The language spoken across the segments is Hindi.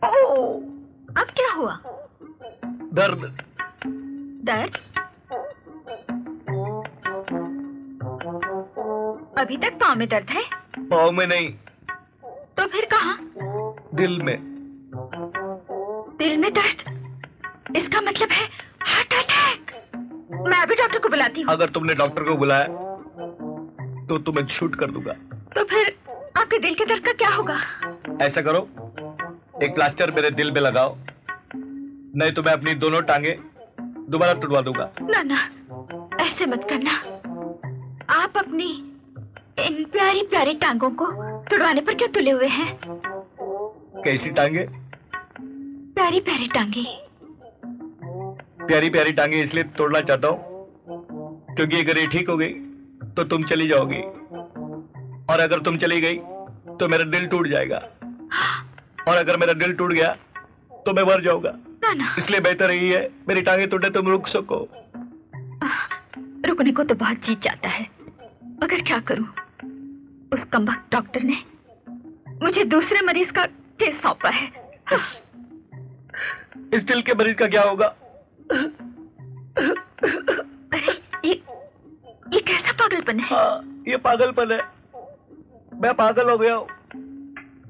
ओह, अब क्या हुआ? दर्द। दर्द? अभी तक पाँव में दर्द है? पाँव में नहीं। तो फिर कहाँ? दिल में। दिल में दर्द? इसका मतलब है हार्ट अटैक। मैं अभी डॉक्टर को बुलाती हूँ। अगर तुमने डॉक्टर को बुलाया तो तुम्हें शूट कर दूंगा। तो फिर आपके दिल के दर्द का क्या होगा? ऐसा करो, एक प्लास्टर मेरे दिल में लगाओ, नहीं तो मैं अपनी दोनों टांगे दोबारा तुड़वा दूंगा। ना ना, ऐसे मत करना। आप अपनी इन प्यारी प्यारी टांगों को तुड़वाने पर क्यों तुले हुए हैं? कैसी टांगे? प्यारी प्यारी टांगे। प्यारी प्यारी टांगे इसलिए तोड़ना चाहता हूँ क्योंकि अगर ये ठीक हो गई तो तुम चली जाओगी, और अगर तुम चली गई तो मेरा दिल टूट जाएगा, और अगर मेरा दिल टूट गया तो मैं मर जाऊंगा। ना ना, इसलिए बेहतर यही है मेरी टांगे टूटे तुम रुक सको। रुकने को तो बहुत जी चाहता है, मगर क्या करूं? उस कमबख्त डॉक्टर ने मुझे दूसरे मरीज का केस सौंपा है। इस दिल के मरीज का क्या होगा? अरे ये कैसा पागलपन है? हाँ, ये पागलपन है। मैं पागल हो गया हूँ।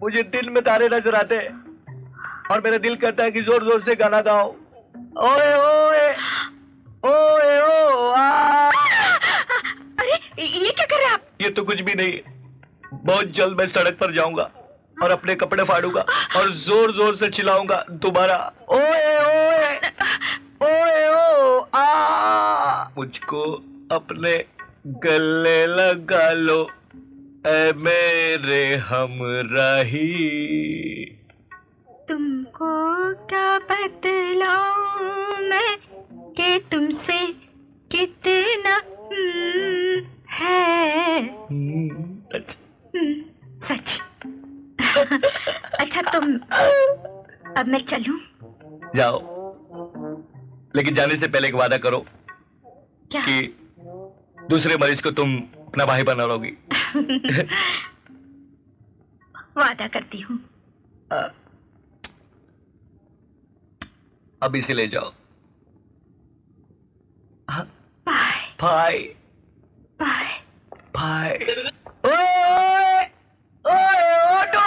मुझे दिन में तारे नजर आते हैं और मेरा दिल कहता है कि जोर जोर से गाना गाओ। ओए ओए ओए ओ आ। अरे ये क्या कर रहे हैं आप? ये तो कुछ भी नहीं है। बहुत जल्द मैं सड़क पर जाऊंगा और अपने कपड़े फाड़ूंगा और जोर जोर से चिल्लाऊंगा दोबारा, ओए ओए ओए ओ आ। मुझको अपने गले लगा लो ऐ मेरे हमराही। तुमको क्या बतलाऊं मैं कि तुमसे कितना है। सच। अच्छा तुम, अब मैं चलूं? जाओ, लेकिन जाने से पहले एक वादा करो। क्या? कि दूसरे मरीज को तुम अपना भाई बना लोगी। वादा करती हूँ। अब इसे ले जाओ। बाय भाई बाय भाई। ओए ओए ऑटो।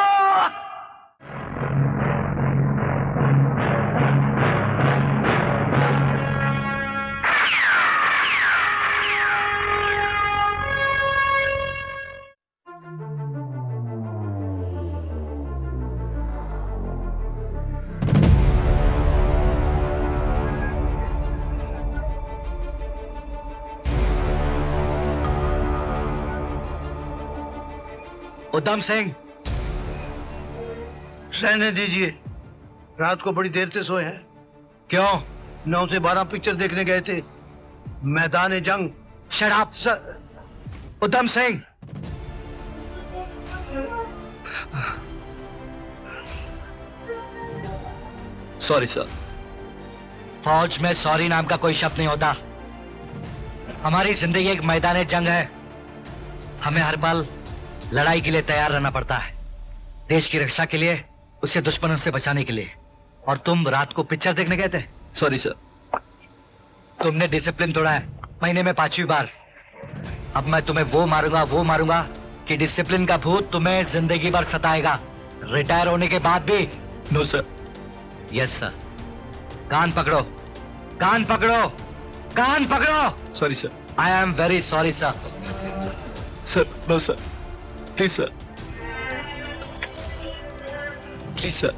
उधम सिंह, रहने दीजिए, रात को बड़ी देर से सोए हैं। क्यों? 9 से 12 पिक्चर देखने गए थे। मैदान जंग। शराब sir, Udham Singh, sorry sir. फौज में सॉरी नाम का कोई शब्द नहीं होता। हमारी जिंदगी एक मैदान जंग है। हमें हर पल लड़ाई के लिए तैयार रहना पड़ता है, देश की रक्षा के लिए, उसे दुश्मनों से बचाने के लिए। और तुम रात को पिक्चर देखने गए थे। Sorry sir. तुमने डिसिप्लिन तोड़ा है, महीने में 5वीं बार। अब मैं तुम्हें वो मारूंगा कि डिसिप्लिन का भूत तुम्हें जिंदगी भर सताएगा, रिटायर होने के बाद भी। No sir. Yes sir. कान पकड़ो, कान पकड़ो, कान पकड़ो। Sorry sir. I am very sorry sir. Sir no sir, please sir, please sir.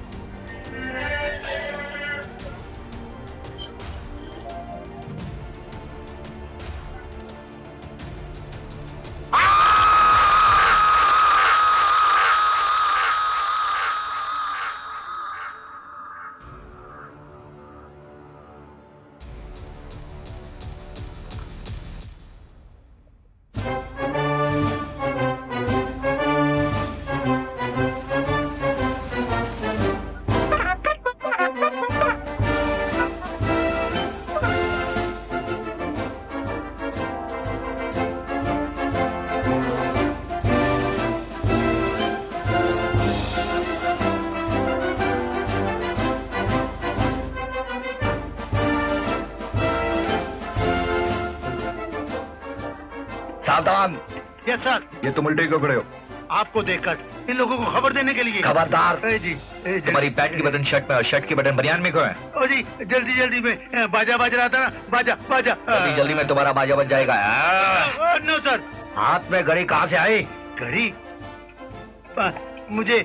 नादान, यस सर। ये तुम उल्टे क्यों खड़े हो? आपको देखकर इन लोगों को खबर देने के लिए। खबरदार, ए जी, तुम्हारी पैंट की बटन शर्ट में और शर्ट की बटन बनियान में क्यों है? ओ जी, जल्दी जल्दी में बाजा बज रहा था ना, बाजा बाजा। जल्दी जल्दी में तुम्हारा बाजा बज जाएगा। No sir. हाथ में घड़ी कहाँ से आई? घड़ी मुझे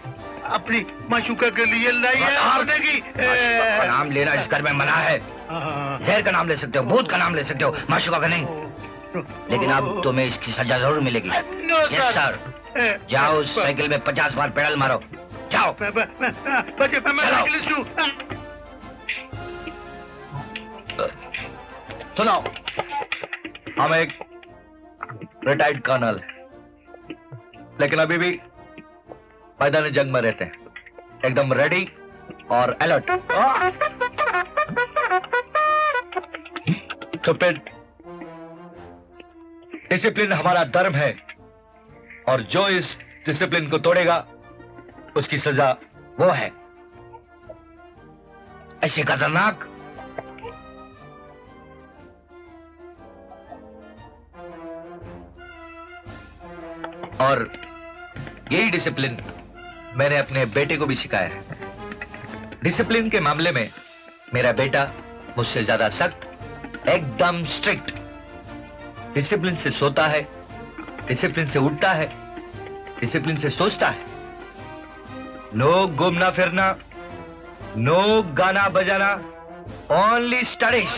अपनी माशूका के लिए लाई है होने की। का नाम लेना इस घर में मना है। जहर का नाम ले सकते हो, भूत का नाम ले सकते हो, माशूका का नहीं। लेकिन अब तुम्हें इसकी सजा जरूर मिलेगी। No yes sir. जाओ साइकिल में 50 बार पेडल मारो, जाओ। सुनो, हम एक रिटायर्ड कर्नल है, लेकिन अभी भी मैदान जंग में रहते हैं, एकदम रेडी और अलर्ट। तो फिर डिसिप्लिन हमारा धर्म है, और जो इस डिसिप्लिन को तोड़ेगा उसकी सजा वो है। ऐसे खतरनाक और यही डिसिप्लिन मैंने अपने बेटे को भी सिखाया है। डिसिप्लिन के मामले में मेरा बेटा मुझसे ज्यादा सख्त, एकदम स्ट्रिक्ट। डिसिप्लिन से सोता है, डिसिप्लिन से उठता है, डिसिप्लिन से सोचता है। नो घूमना फिरना, नो गाना बजाना, ओनली स्टडीज।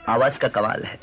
आवाज का कमाल है।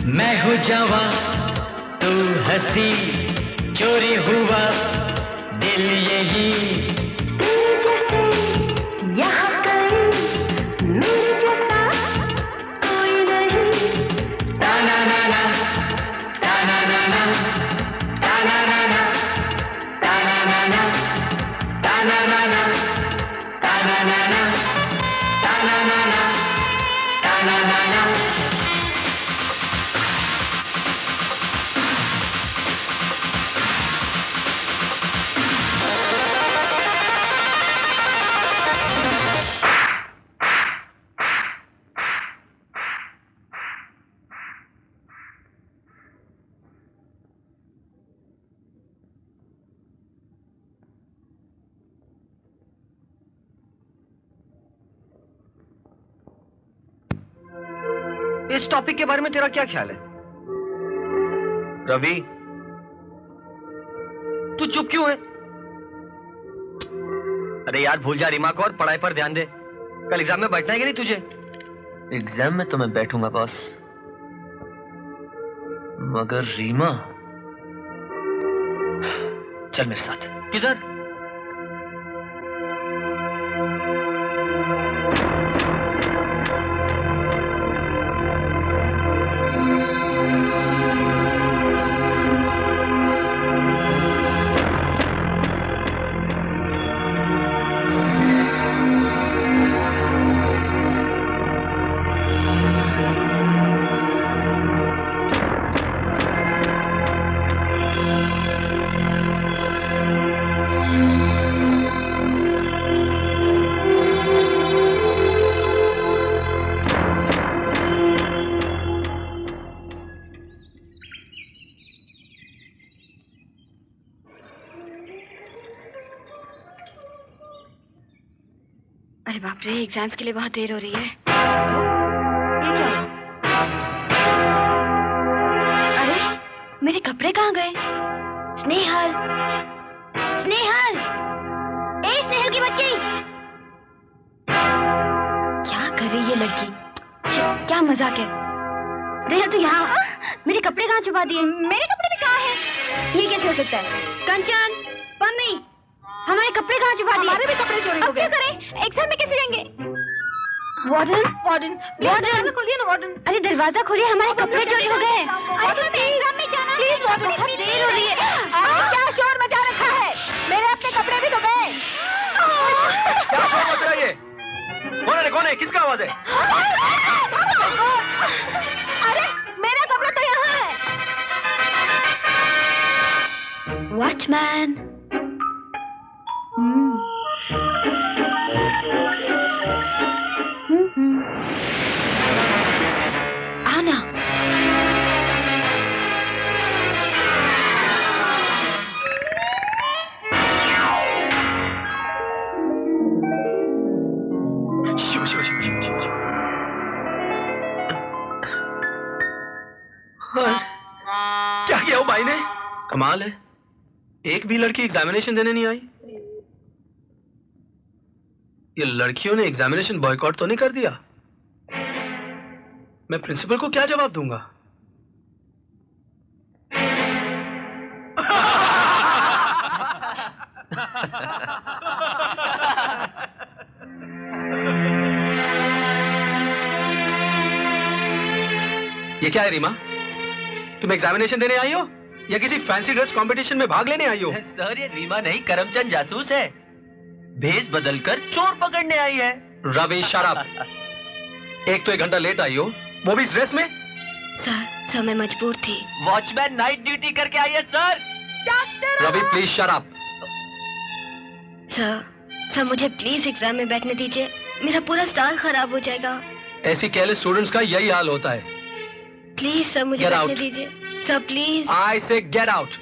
मैं हूँ जवां तू हंसी, चोरी हुआ दिल यही। यहाँ कहीं मेरे जैसा कोई नहीं। ताना नाना, ताना नाना, ताना नाना, ताना नाना, ताना नाना, ताना नाना, ताना नाना, ताना नाना। इस टॉपिक के बारे में तेरा क्या ख्याल है? रवि, तू चुप क्यों है? अरे यार भूल जा रीमा को और पढ़ाई पर ध्यान दे। कल एग्जाम में बैठना है कि नहीं तुझे? एग्जाम में तो मैं बैठूंगा बॉस, मगर रीमा। चल मेरे साथ। किधर? अरे बाप रे, एग्जाम्स के लिए बहुत देर हो रही है। ये क्या? अरे मेरे कपड़े कहाँ गए? स्नेहल, स्नेहल, ए स्नेहल की बच्ची, क्या कर रही है लड़की? क्या मजाक है? स्नेहल तू यहाँ, मेरे कपड़े कहाँ छुपा दिए? मेरे कपड़े भी कहाँ हैं? ये कैसे हो सकता है? कंचन, पन्नी, हमारे कपड़े कहाँ छुपा दिए? हमारे भी कपड़े चोरी हो गए। क्या करें? एग्जाम में कैसे जाएंगे? वार्डन, वार्डन, दरवाजा खोलिए ना वार्डन। अरे दरवाजा खोलिए, हमारे कपड़े चोरी हो गए। अरे एग्जाम में जाना, प्लीज वार्डन, बहुत देर हो रही है। क्या शोर मचा रखा है? मेरे अपने कपड़े भी तो गए। क्या शोर मच रहा है ये? कौन है? कौन है? किसका आवाज है? अरे मेरा कपड़ा तो यहाँ है। वॉचमैन। आना। शिव शिव शिव शिव शिव। क्या किया वो भाई ने? कमाल है, एक भी लड़की एग्जामिनेशन देने नहीं आई। ये लड़कियों ने एग्जामिनेशन बॉयकॉट तो नहीं कर दिया? मैं प्रिंसिपल को क्या जवाब दूंगा? ये क्या है रीमा? तुम एग्जामिनेशन देने आई हो या किसी फैंसी ड्रेस कंपटीशन में भाग लेने आई हो? सर ये रीमा नहीं, करमचंद जासूस है। भेष बदलकर चोर पकड़ने आई है। रवि शराब। एक तो 1 घंटा लेट आई हो, वो भी इस ड्रेस में। सर मैं मजबूर थी। वॉचमैन नाइट ड्यूटी करके आई है सर। रवि प्लीज शराब। सर मुझे प्लीज एग्जाम में बैठने दीजिए, मेरा पूरा साल खराब हो जाएगा। ऐसी केयरलेस स्टूडेंट्स का यही हाल होता है। प्लीज सर मुझे Get बैठने out. दीजिए sir, please. I say get out.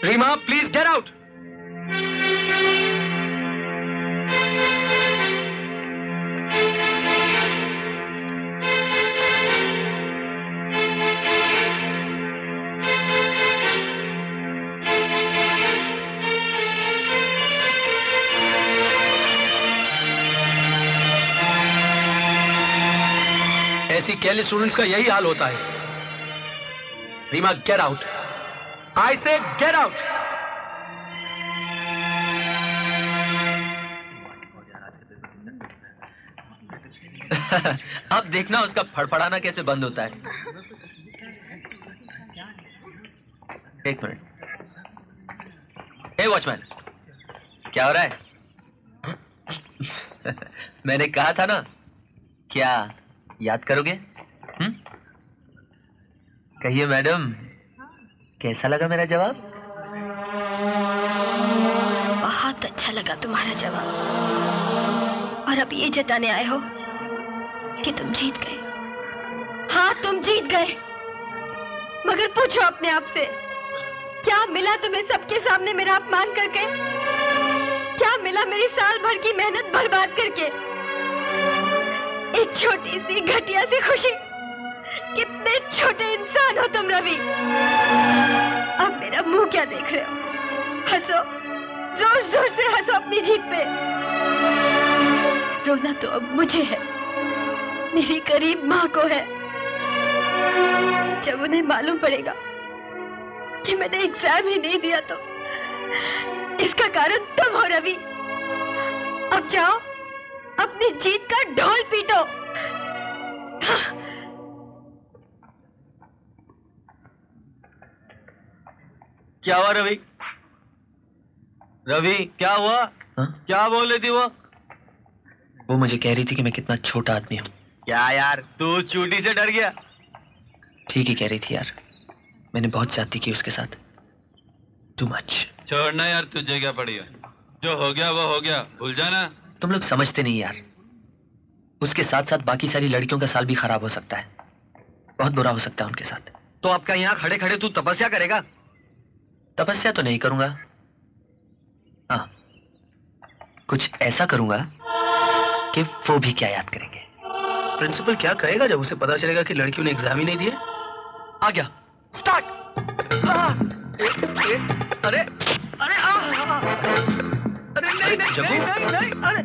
Reema please get out. ऐसी केयरलेस स्टूडेंट्स का यही हाल होता है। Reema, get out. आई से गेट आउट। अब देखना उसका फड़फड़ाना कैसे बंद होता है। एक मिनट। ए वॉचमैन, क्या हो रहा है? मैंने कहा था ना, क्या याद करोगे? कहिए मैडम, कैसा लगा मेरा जवाब? बहुत अच्छा लगा तुम्हारा जवाब। और अब ये जताने आए हो कि तुम जीत गए। हाँ, तुम जीत गए। मगर पूछो अपने आप से, क्या मिला तुम्हें सबके सामने मेरा अपमान करके? क्या मिला मेरी साल भर की मेहनत बर्बाद करके? एक छोटी सी घटिया सी खुशी। कितने छोटे इंसान हो तुम रवि। अब मेरा मुंह क्या देख रहे हो? हंसो, जोर जोर से हंसो अपनी जीत पे। रोना तो अब मुझे है, मेरी करीब माँ को है। जब उन्हें मालूम पड़ेगा कि मैंने एग्जाम ही नहीं दिया तो इसका कारण तुम हो रवि। अब जाओ, अपनी जीत का ढोल पीटो। क्या हुआ रवि? रवि, क्या हुआ? हाँ? क्या बोल रही थी वो मुझे कह रही थी कि मैं कितना छोटा आदमी हूँ। क्या यार, तू चूटी से डर गया? ठीक ही कह रही थी यार, मैंने बहुत ज्यादती की उसके साथ। Too much. छोड़ना यार, तुझे क्या पड़ी है? जो हो गया वो हो गया, भूल जाना। तुम लोग समझते नहीं यार, उसके साथ साथ बाकी सारी लड़कियों का साल भी खराब हो सकता है। बहुत बुरा हो सकता है उनके साथ। तो अब क्या यहाँ खड़े खड़े तू तपस्या करेगा? तपस्या तो नहीं करूंगा, हाँ कुछ ऐसा करूंगा कि वो भी क्या याद करेंगे। प्रिंसिपल क्या कहेगा जब उसे पता चलेगा कि लड़कियों ने एग्जाम ही नहीं दिए? आ गया, स्टार्ट। अरे अरे अरे नहीं नहीं नहीं नहीं, अरे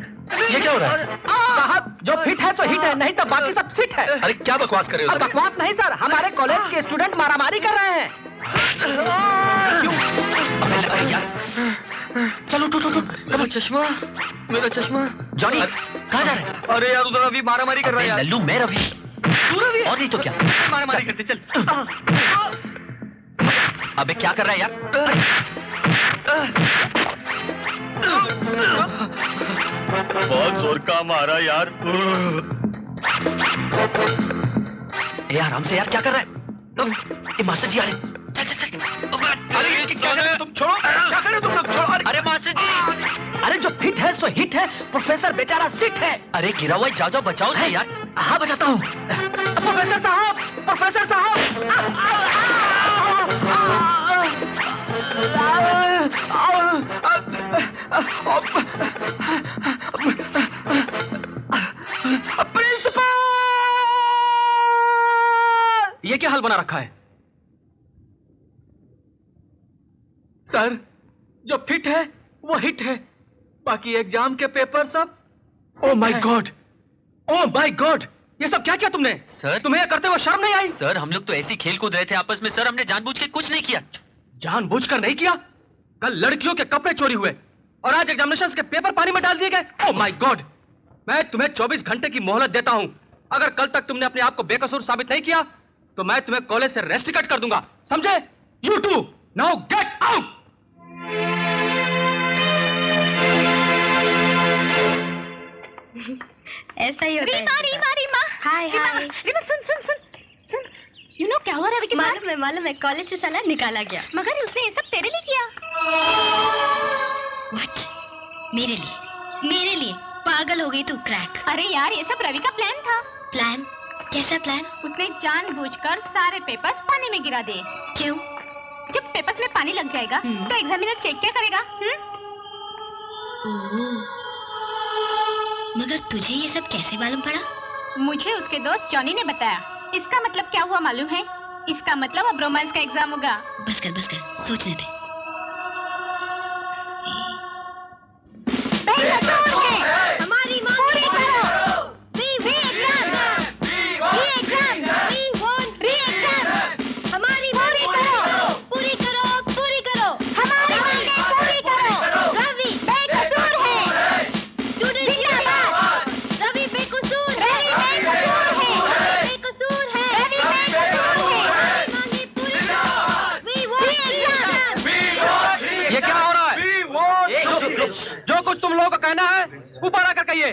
ये क्या हो रहा है? साहब, जो फिट है तो हिट है, नहीं तो बाकी सब फिट है। अरे क्या बकवास कर रहे हो? बकवास नहीं सर, हमारे कॉलेज के स्टूडेंट मारामारी कर रहे हैं। चलो उठ उठ उठ। मेरा चश्मा, मेरा चश्मा। जॉनी, कहाँ जा रहे हैं? अरे यार, उधर अभी मारामारी कर रहा है यार। लल्लू, मैं रवि। तू रवि? और नहीं तो क्या, मारामारी करते चल। अबे क्या कर रहा है यार? बहुत जोर का मारा यार। यार हमसे यार क्या कर रहा है? ये मास्टर जी आ रहे हैं। चल चल चल। अरे ये क्या कर रहे हो तुम? छोड़ो, क्या कर रहे हो तुम लोग? छोड़ो। अरे मास्टर जी, अरे जो फिट है सो हिट है, प्रोफेसर बेचारा सिट है। अरे गिरा हुआ है, जाओ जाओ बचाओ उसे यार। हाँ बचाता हूँ। प्रोफेसर साहब, प्रोफेसर साहब। प्रिंसिपल! ये क्या हाल बना रखा है? सर, जो फिट है वो हिट है, बाकी एग्जाम के पेपर सब। Oh my God, oh my God, ये सब क्या किया तुमने? सर, तुम्हें करते हुए शर्म नहीं आई? सर हम लोग तो ऐसी खेल कूद रहे थे आपस में। सर हमने जानबूझ के कुछ नहीं किया। जानबूझकर नहीं किया? कल लड़कियों के कपड़े चोरी हुए और आज एग्जामिनेशंस के पेपर पानी में डाल दिए गए। ओह माय गॉड, मैं तुम्हें 24 घंटे की मोहलत देता हूं। अगर कल तक तुमने अपने आप को बेकसूर साबित नहीं किया तो मैं तुम्हें कॉलेज से रेस्ट्रिकेट कर दूंगा, समझे? You too now get out. ऐसा ही होता है। Reema Reema hi hi. रीमा सुन सुन सुन सुन, यू नो क्या हुआ रवि के साथ? मालूम है, कॉलेज से साला निकाला गया। मगर उसने ये सब तेरे लिए किया। व्हाट? मेरे लिए? मेरे लिए? पागल हो गई तू क्रैक। अरे यार, ये सब रवि का प्लान था। प्लान? कैसा प्लान? उसने जानबूझकर सारे पेपर्स पानी में गिरा दिए। क्यों? जब पेपर्स में पानी लग जाएगा तो एग्जामिनर चेक क्या करेगा? मगर तुझे ये सब कैसे मालूम पड़ा? मुझे उसके दोस्त जॉनी ने बताया। इसका मतलब क्या हुआ मालूम है? इसका मतलब अब रोमांस का एग्जाम होगा। बस कर, सोचने दे। हमारी मांग कहिए।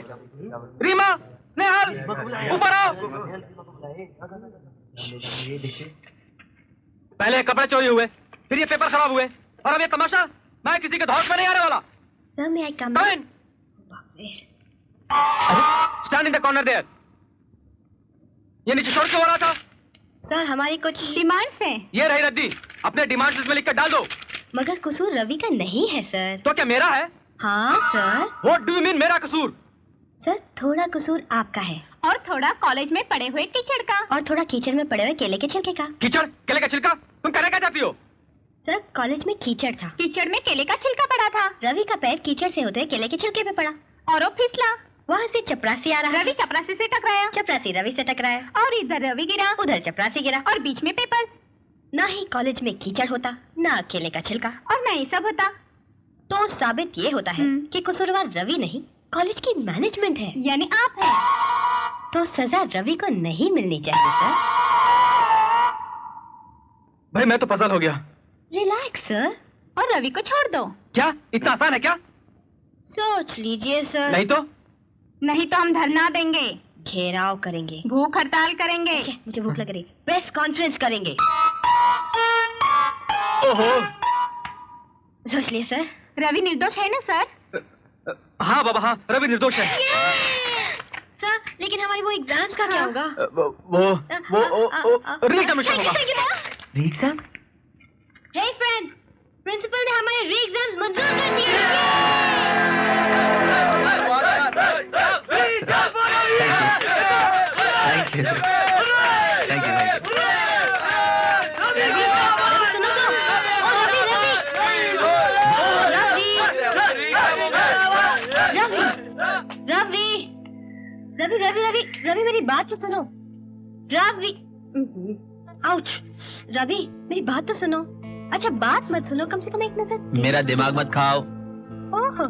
रीमा, नेहाल, ऊपर आओ। पहले कपड़े चोरी हुए, फिर ये पेपर खराब हुए, और अब ये तमाशा। मैं किसी के धौस में नहीं आने वाला। सर मैं come stand in the corner there. ये नीचे शोर क्यों हो रहा था? सर हमारी कुछ डिमांड्स हैं। ये रही रद्दी, अपने डिमांड्स इसमें लिख कर डाल दो। मगर कसूर रवि का नहीं है सर। तो क्या मेरा है? हाँ sir. What do you mean मेरा कसूर? सर थोड़ा कसूर आपका है और थोड़ा कॉलेज में पड़े हुए कीचड़ का। और थोड़ा कीचड़ में पड़े हुए केले के छिलके का। कीचड़, केले का छिलका? तुम कहना क्या चाहती हो? सर कॉलेज में कीचड़ था, कीचड़ में केले का छिलका पड़ा था, रवि का पैर कीचड़ से होते हुए केले के छिलके पे पड़ा और वो फिसला। वहाँ से चपरासी आ रहा रवि चपरासी से टकराया, चपरासी रवि से टकराया, और इधर रवि गिरा, उधर चपरासी गिरा, और बीच में पेपर्स। ना ही कॉलेज में कीचड़ होता, ना केले का छिलका, और नहीं सब होता। तो साबित ये होता है कि कसूरवार रवि नहीं कॉलेज की मैनेजमेंट है। यानी आप हैं। तो सजा रवि को नहीं मिलनी चाहिए सर। भाई मैं तो पजल हो गया। Relax sir. और रवि को छोड़ दो। क्या इतना आसान है क्या? सोच लीजिए सर। नहीं तो? नहीं तो हम धरना देंगे, घेराव करेंगे, भूख हड़ताल करेंगे। मुझे भूख लग रही, प्रेस कॉन्फ्रेंस करेंगे। ओहो। सोच लिए सर। रवि निर्दोष है ना सर? हाँ बाबा हाँ, रवि निर्दोष है। सर लेकिन हमारी वो एग्जाम्स का क्या होगा? वो री-एग्जामिनेशन होगा। री-एग्जाम्स? हे फ्रेंड्स, प्रिंसिपल ने हमारे री-एग्जाम्स मंजूर कर दिए। Thank you. Thank you. सुनो तो, ओ रवि रवि मेरी बात तो सुनो। रवि, आउच। रवि मेरी बात तो सुनो। अच्छा बात मत सुनो, कम से कम एक नजर। मेरा दिमाग मत खाओ। ओहो,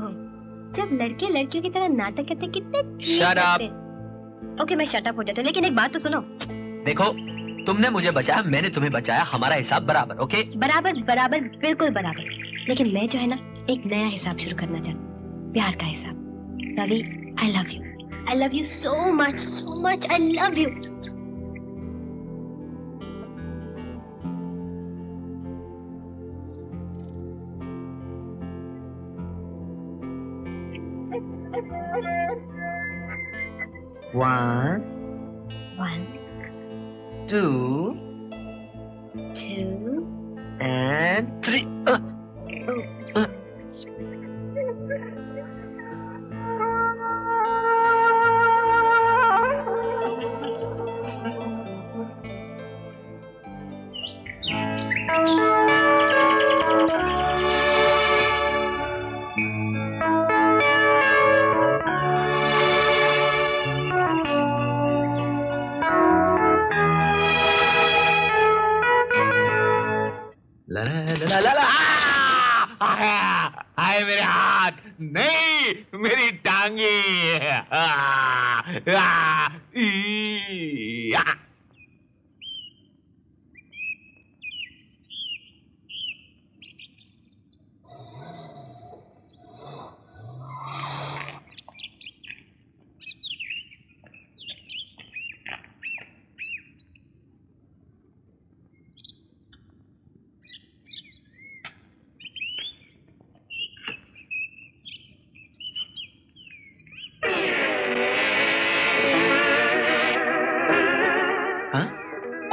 जब लड़के लड़कियों की तरह नाटक करते कितने Shut up. ओके मैं शट अप हो जाता हूँ, लेकिन एक बात तो सुनो। देखो, तुमने मुझे बचाया, मैंने तुम्हें बचाया, हमारा हिसाब बराबर। ओके? बराबर बराबर बिल्कुल बराबर। लेकिन मैं जो है ना एक नया हिसाब शुरू करना चाहती हूँ, प्यार का हिसाब। Ravi I love you so much I love you. One, 1 two, 2 and 3. ला ला ला ला ला। हाय मेरे हाथ, नहीं मेरी टांगे।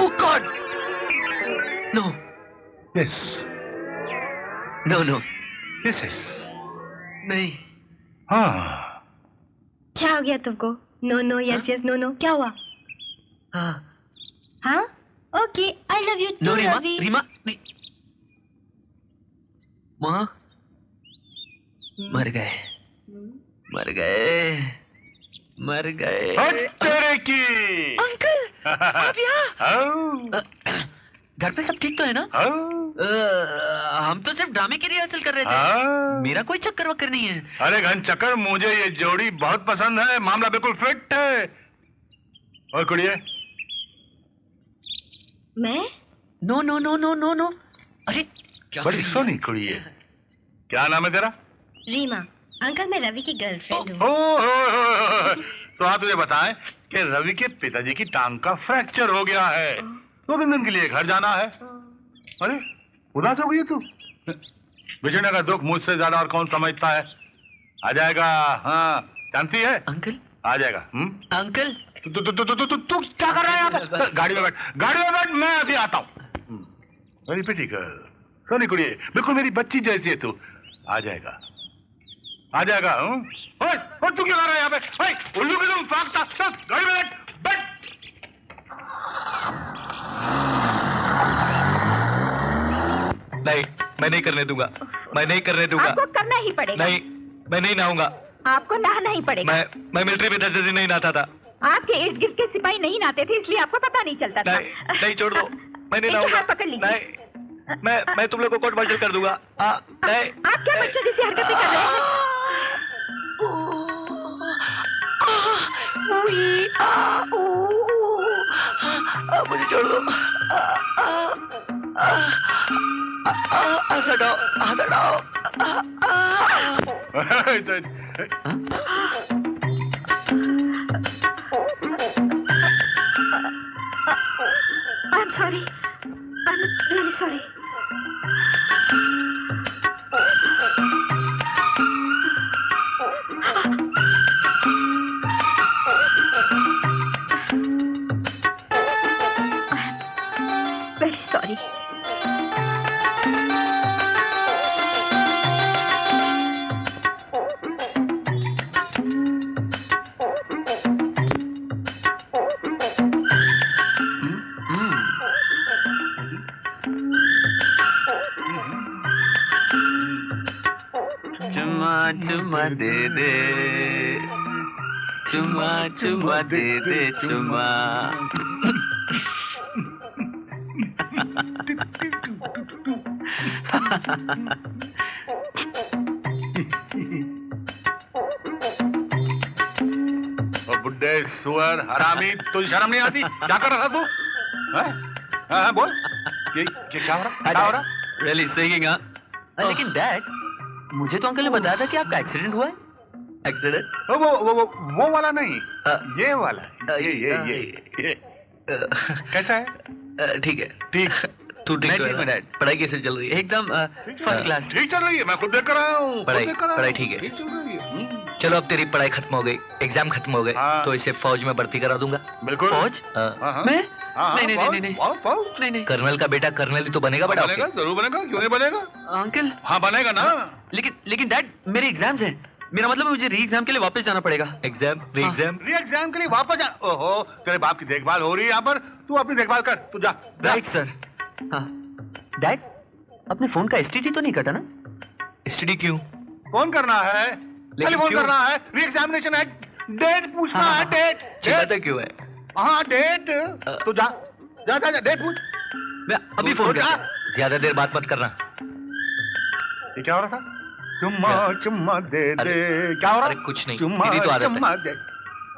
Oh God! No, Yes, no, no. yes, yes. नहीं। हाँ, क्या हो गया तुमको? नो यस नो क्या हुआ? हाँ। हाँ okay I love you no too Reema, Ravi. Reema नहीं। माँ मर गए, मर गए, मर गए। हट तेरे की। अंकल, आप यहाँ? घर पे सब ठीक तो है ना? हम तो सिर्फ ड्रामे की रिहर्सल कर रहे थे। मेरा कोई चक्कर वक्कर नहीं है। अरे घन चक्कर, मुझे ये जोड़ी बहुत पसंद है, मामला बिल्कुल फिट है। और कुड़िए? मैं? No no no no no no. अरे क्या बड़ी सोनी कुड़िए। क्या नाम है तेरा? रीमा अंकल मैं रवि की गर्लफ्रेंड हूँ। तो आप मुझे बताएं कि रवि के पिताजी की टांग का फ्रैक्चर हो गया है, 2-3 दिन के लिए घर जाना है। अरे उदास हो गई है तू? बिछड़ने का दुख मुझसे ज्यादा और कौन समझता है। आ जाएगा, हाँ जानती है अंकल आ जाएगा। अंकल तू क्या कर रहा है यहाँ पर? गाड़ी में बैठ, गाड़ी में बैठ, मैं अभी आता हूँ। वेरी प्रिटी गर्ल, सोनी कुड़ी, बिल्कुल मेरी बच्ची जैसी है तू। आ जाएगा आ जाएगा। और तू क्या कर रहा है यहाँ पे? उल्लू की तुम फाकता, चल गाड़ी में बैठ बैठ। नहीं, मैं नहीं करने दूंगा, मैं नहीं करने दूंगा। आपको करना ही पड़ेगा। नहीं, मैं नहीं नहाऊंगा। आपको नहाना ही पड़ेगा। मैं मिलिट्री में 10 दिन नहीं नहाता था। आपके इर्द गिर्द के सिपाही नहीं नहाते थे, इसलिए आपको पता नहीं चलता था। नहीं छोड़ दो, मैं नहीं नहाऊंगा। हाथ पकड़ लीजिए। नहीं, मैं तुम लोग को कोर्ट मार्शल कर दूंगा। नहीं। आप क्या बच्चों जैसी हरकतें कर रहे हैं? मुझे छोड़ दो। हाथ हटाओ, हाथ हटाओ। I'm sorry. I'm really sorry. Very sorry. चुम्मा दे दे, चुम्मा चुम्मा दे दे चुम्मा। बुड्ढे सुअर हरामी, तुझे शर्म नहीं आती? क्या कर रहा था तू? बोल, क्या हो रहा? Really singing, हाँ? लेकिन डैड, मुझे तो अंकल ने बताया था कि आपका एक्सीडेंट हुआ है। एक्सीडेंट? वो वाला नहीं, ये वाला। ये कैसा है? ठीक है। ठीक। तू ठीक है डैड? पढ़ाई कैसे चल रही है? एकदम फर्स्ट क्लास। ठीक चल रही है, मैं खुद देख कर आया हूँ। पढ़ाई ठीक है। ठीक चल रही है। चलो अब तेरी पढ़ाई खत्म हो गई, एग्जाम खत्म हो गए, तो इसे फौज में भर्ती करा दूंगा। बिल्कुल। फौज? मैं? नहीं। कर्नल का बेटा कर्नल ही तो बनेगा बेटा। बनेगा, जरूर बनेगा, क्यों नहीं बनेगा अंकल? हाँ बनेगा ना। लेकिन डैड, मेरे एग्जाम्स हैं। मेरा मतलब मुझे री एग्जाम के लिए वापस जाना पड़ेगा। री एग्जाम के लिए वापस जा। ओहो, तेरे बाप की देखभाल हो रही है यहाँ पर, तू अपनी देखभाल कर, तू जा। Right sir. हाँ डैड, अपने फोन का एसटीडी तो नहीं कटा ना? एसटीडी क्यों? फोन करना है, टेलीफोन करना है, री एग्जामिनेशन है, डेट पूछना है। डेट क्यों है? हाँ डेट। तू जा जा जा, डेट पूछ। मैं अभी फोन करता। ज्यादा देर बात मत करना। ये क्या हो रहा था? चुम्मा दे दे। क्या हो रहा? अरे कुछ नहीं, मेरी तो आदत है।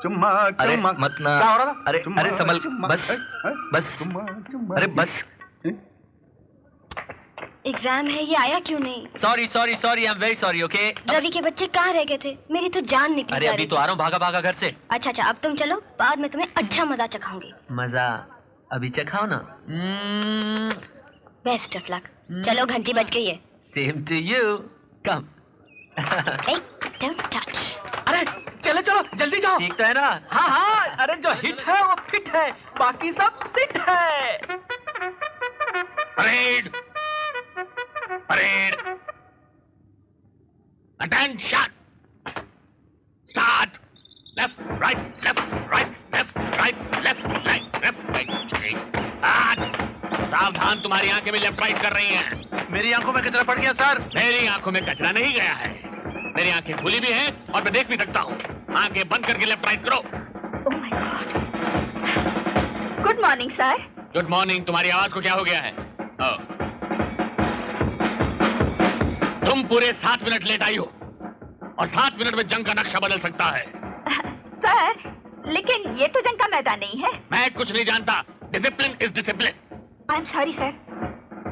चुम्मा अरे मत ना। क्या हो रहा था? अरे संभल, बस। अरे बस। एग्जाम है, ये आया क्यों नहीं? Sorry, I am very sorry. Okay. Ravi के बच्चे कहाँ रह गए थे? मेरी तो जान निकली। अरे अभी तो आ रहा हूँ, भागा घर से। अच्छा, अब तुम चलो, बाद में तुम्हें अच्छा मजा चखाऊंगी। मजा अभी चखाओ ना। Best of luck. चलो, घंटी बज गई है। Same to you. Come. Don't touch. अरे चलो जल्दी जाओ। ठीक तो है ना? हाँ, अरे जो हिट है वो फिट है, बाकी सब सिट है। Parade attention, start. Left right, left right, left right, left right, left right. सावधान, तुम्हारी आंखें भी लेफ्ट राइट कर रही हैं। मेरी आंखों में कचरा पड़ गया सर। मेरी आंखों में कचरा नहीं गया है, मेरी आंखें खुली भी हैं और मैं देख भी सकता हूँ। आंखें बंद करके लेफ्ट राइट करो। Oh my God. Good morning sir. Good morning. तुम्हारी आवाज को क्या हो गया है? तुम पूरे 7 मिनट लेट आई हो और 7 मिनट में जंग का नक्शा बदल सकता है। सर, लेकिन ये तो जंग का मैदान नहीं है। मैं कुछ नहीं जानता। Discipline is discipline. I am sorry sir,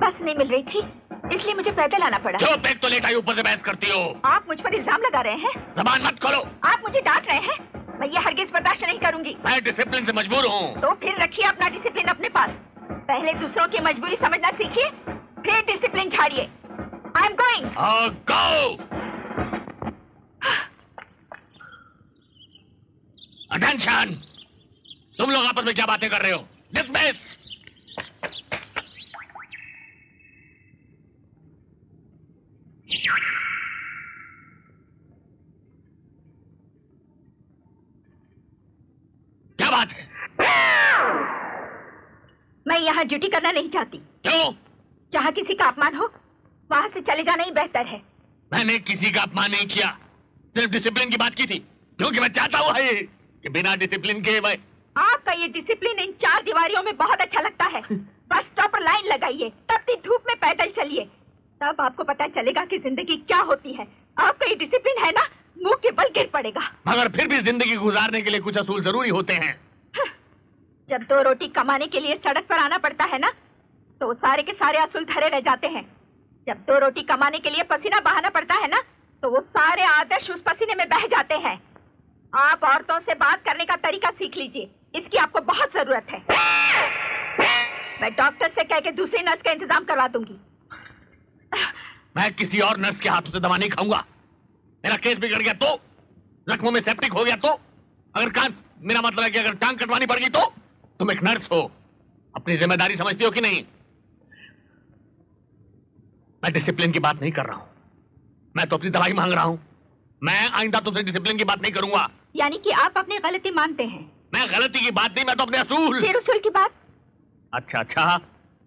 बस नहीं मिल रही थी, इसलिए मुझे पैदल आना पड़ा। जो बैग तो लेट आई, ऊपर से बहस करती हो। आप मुझ पर इल्जाम लगा रहे हैं। जबान मत खोलो। आप मुझे डांट रहे हैं। मैं ये हरगिज बर्दाश्त नहीं करूंगी। मैं डिसिप्लिन से मजबूर हूँ। तो फिर रखिए अपना डिसिप्लिन अपने पास। पहले दूसरों की मजबूरी समझना सीखिए, फिर डिसिप्लिन झाड़िए। I am going. Go. Attention, तुम लोग आपस में क्या बातें कर रहे हो? डिसमिस। क्या बात है? मैं यहाँ ड्यूटी करना नहीं चाहती। क्यों? जहाँ किसी का अपमान हो वहाँ से चले जाना ही बेहतर है। मैंने किसी का अपमान नहीं किया, सिर्फ डिसिप्लिन की बात की थी, क्योंकि मैं चाहता हूँ कि बिना डिसिप्लिन के मैं। आपका ये डिसिप्लिन इन चार दीवारियों में बहुत अच्छा लगता है। बस प्रॉपर लाइन लगाइए, तपती धूप में पैदल चलिए, तब आपको पता चलेगा कि जिंदगी क्या होती है। आपका ये डिसिप्लिन है ना, मुंह के बल गिर पड़ेगा। मगर फिर भी जिंदगी गुजारने के लिए कुछ असूल जरूरी होते हैं। जब 2 रोटी कमाने के लिए सड़क पर आना पड़ता है ना, तो सारे के सारे असूल धरे रह जाते हैं। जब 2 रोटी कमाने के लिए पसीना बहाना पड़ता है ना, तो वो सारे आदर्श उस पसीने में बह जाते हैं। आप औरतों से बात करने का तरीका सीख लीजिए, इसकी आपको बहुत जरूरत है। मैं डॉक्टर से कह के दूसरी नर्स का इंतजाम करवा दूंगी। मैं किसी और नर्स के हाथों से दवा नहीं खाऊंगा। मेरा केस बिगड़ गया तो, जख्मों में सेप्टिक हो गया तो, अगर कान, मेरा मतलब है कि अगर टांग कटवानी पड़ गई तो। तुम एक नर्स हो, अपनी जिम्मेदारी समझती हो कि नहीं? मैं डिसिप्लिन की बात नहीं कर रहा हूं, मैं तो अपनी दवाई मांग रहा हूं। मैं आइंदा तुमसे डिसिप्लिन की बात नहीं करूंगा। यानी कि आप अपनी गलती मानते हैं? मैं गलती की बात नहीं, मैं तो अपने असूल। फिर उसूल की बात? अच्छा अच्छा,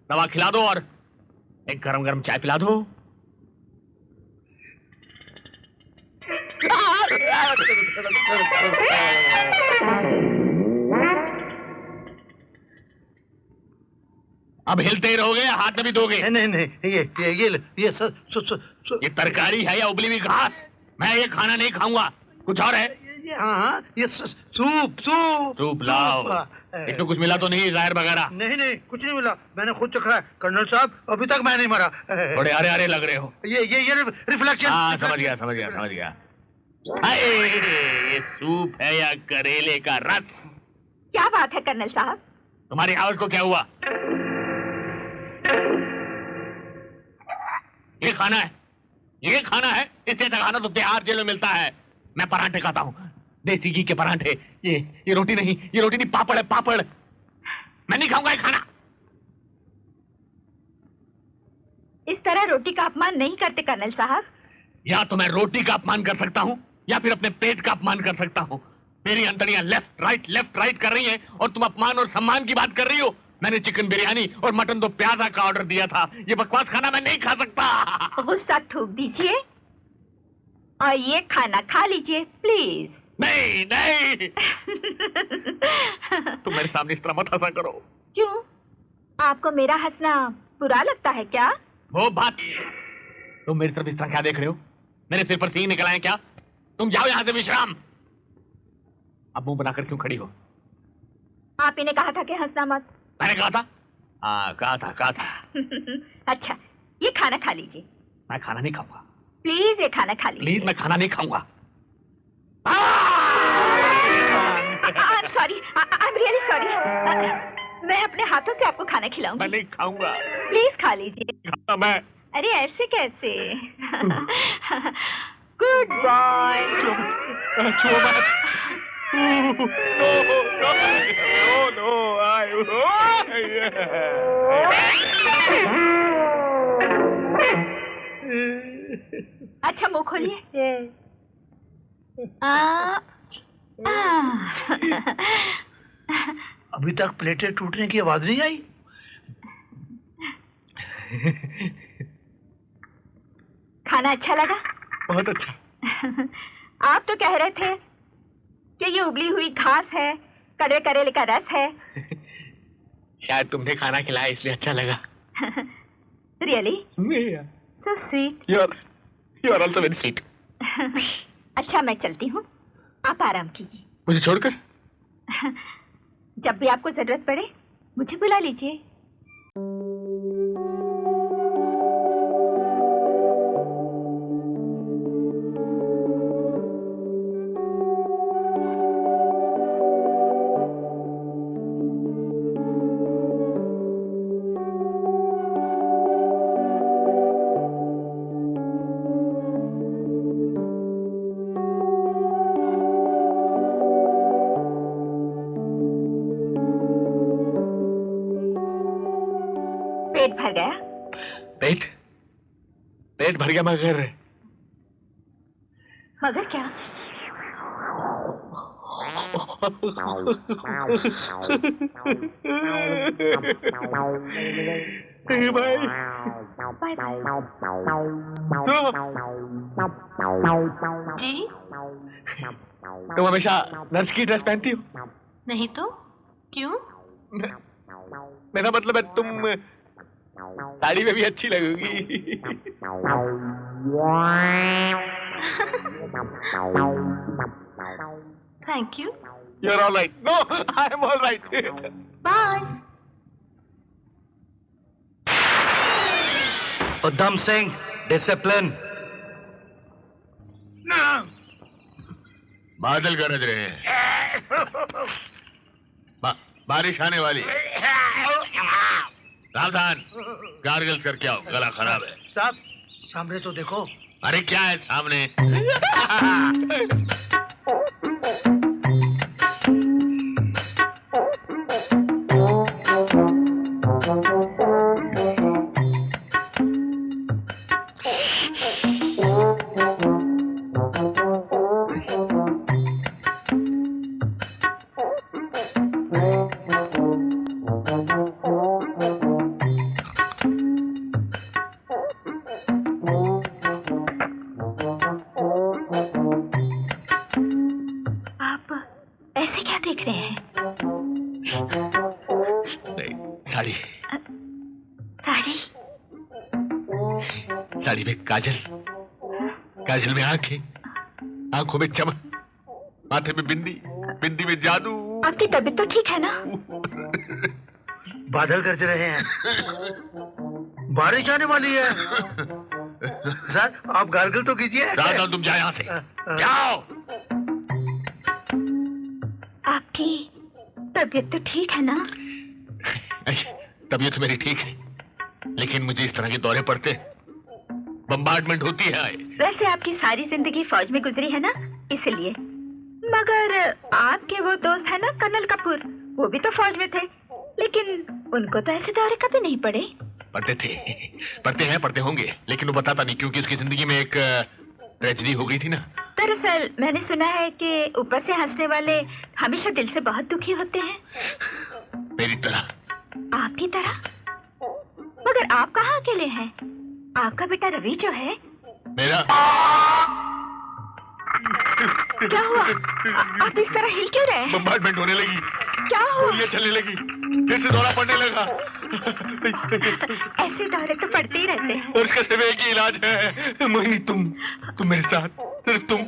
दवा खिला दो और एक गरम गरम चाय पिला दो। अब हिलते ही रहोगे या हाथ में भी दोगे? नहीं नहीं, ये तरकारी है या उबली हुई घास? मैं ये खाना नहीं खाऊंगा। कुछ और है? हाँ, ये सूप सूप सूप लाओ। इसमें कुछ मिला तो नहीं, जहर वगैरह? नहीं कुछ नहीं मिला, मैंने खुद चखा है कर्नल साहब, अभी तक मैं नहीं मरा। थोड़े हरे हरे लग रहे हो। ये रिफ्लेक्शन। हाँ समझ गया। हाय, ये सूप है या करेले का रस? क्या बात है कर्नल साहब? तुम्हारी आवाज को क्या हुआ? ये खाना है। इससे अच्छा खाना तो तिहाड़ जेल में मिलता है। मैं पराठे खाता हूँ, देसी घी के पराठे। ये रोटी नहीं, पापड़ है, पापड़। मैं नहीं खाऊंगा ये खाना। इस तरह रोटी का अपमान नहीं करते कर्नल साहब। या तो मैं रोटी का अपमान कर सकता हूँ या फिर अपने पेट का अपमान कर सकता हूँ। मेरी अंतड़ियां लेफ्ट राइट कर रही हैं और तुम अपमान और सम्मान की बात कर रही हो। मैंने चिकन बिरयानी और मटन दो प्याजा का ऑर्डर दिया था। ये बकवास खाना मैं नहीं खा सकता। गुस्सा थूक दीजिए और ये खाना खा लीजिए प्लीज। नहीं तुम मेरे सामने इस तरह मत हंसा करो। क्यों? आपको मेरा हंसना बुरा लगता है क्या? वो बात, तुम मेरी तरफ इस तरह क्या देख रहे हो? मेरे सिर पर सींग निकल आए क्या? तुम जाओ यहां से विश्राम। अब मुंह बनाकर क्यों खड़ी हो? आप ही ने कहा था कि हंसना मत। मैंने कहा था? हाँ कहा था। अच्छा, ये खाना खा लीजिए। मैं खाना नहीं खाऊंगा। प्लीज ये खाना खा लीजिए। प्लीज, मैं खाना नहीं खाऊंगा। I'm sorry, I'm really sorry। मैं अपने हाथों से आपको खाना खिलाऊंगी। मैं नहीं खाऊंगा। प्लीज खा लीजिए। खाऊंगा मैं। अरे ऐसे कैसे? Good boy. अच्छा मुंह खोलिए। अभी तक प्लेटें टूटने की आवाज नहीं आई। खाना अच्छा लगा? बहुत अच्छा। आप तो कह रहे थे कि ये उबली हुई घास है, कड़वे करेले का रस है। शायद तुमने खाना खिलाया इसलिए अच्छा लगा। Really? Yeah. So sweet. You're also very sweet. अच्छा मैं चलती हूँ, आप आराम कीजिए। मुझे छोड़कर? जब भी आपको जरूरत पड़े मुझे बुला लीजिए। पेट भर गया? पेट पेट भर गया मगर क्या? बाय बाय जी। तुम हमेशा नर्स की ड्रेस पहनती हो? नहीं तो क्यों? मेरा मतलब है तुम साड़ी में भी अच्छी लगोगी। Thank you. You're all right. No, I'm all right. Bye. Udham Singh, discipline. बादल गरज रहे हैं। बारिश आने वाली है। सावधान, गार्गल करके आओ, गला खराब है। साहब सामने तो देखो। अरे क्या है सामने? साड़ी में काजल, काजल में आंखें, आंखों में चमक, माथे में बिंदी, बिंदी में जादू। आपकी तबीयत तो ठीक है ना? बादल गरज रहे हैं, बारिश आने वाली है। सर आप गार्गल तो कीजिए। सावधान, तुम जाओ यहाँ से, जाओ। आपकी तबीयत तो ठीक है ना? तबीयत तो मेरी ठीक है, लेकिन मुझे इस तरह के दौरे पड़ते, बम्बार्डमेंट होती है। वैसे आपकी सारी जिंदगी फौज में गुजरी है ना, इसलिए। मगर आपके वो दोस्त है ना कर्नल कपूर, वो भी तो फौज में थे, लेकिन उनको तो ऐसे दौरे कभी नहीं पड़े। पढ़ते थे, पढ़ते हैं, पढ़ते होंगे, लेकिन वो बताता नहीं क्योंकि उसकी जिंदगी में एक ट्रेजेडी हो गई थी ना। दरअसल मैंने सुना है कि ऊपर से हंसने वाले हमेशा दिल से बहुत दुखी होते हैं। मेरी तरह। आपकी तरह? मगर आप कहाँ अकेले हैं? आपका बेटा रवि जो है। मेरा क्या हुआ? आप इस तरह हिल क्यों रहे हैं? बम्बार्डमेंट होने लगी। क्या हुआ? गोलियां चलने लगी, फिर से दौरा पड़ने लगा। ऐसे दौरे तो पड़ते ही रहते हैं। और इसका सिर्फ एक ही इलाज है, मोहिनी, तुम मेरे साथ, सिर्फ तुम।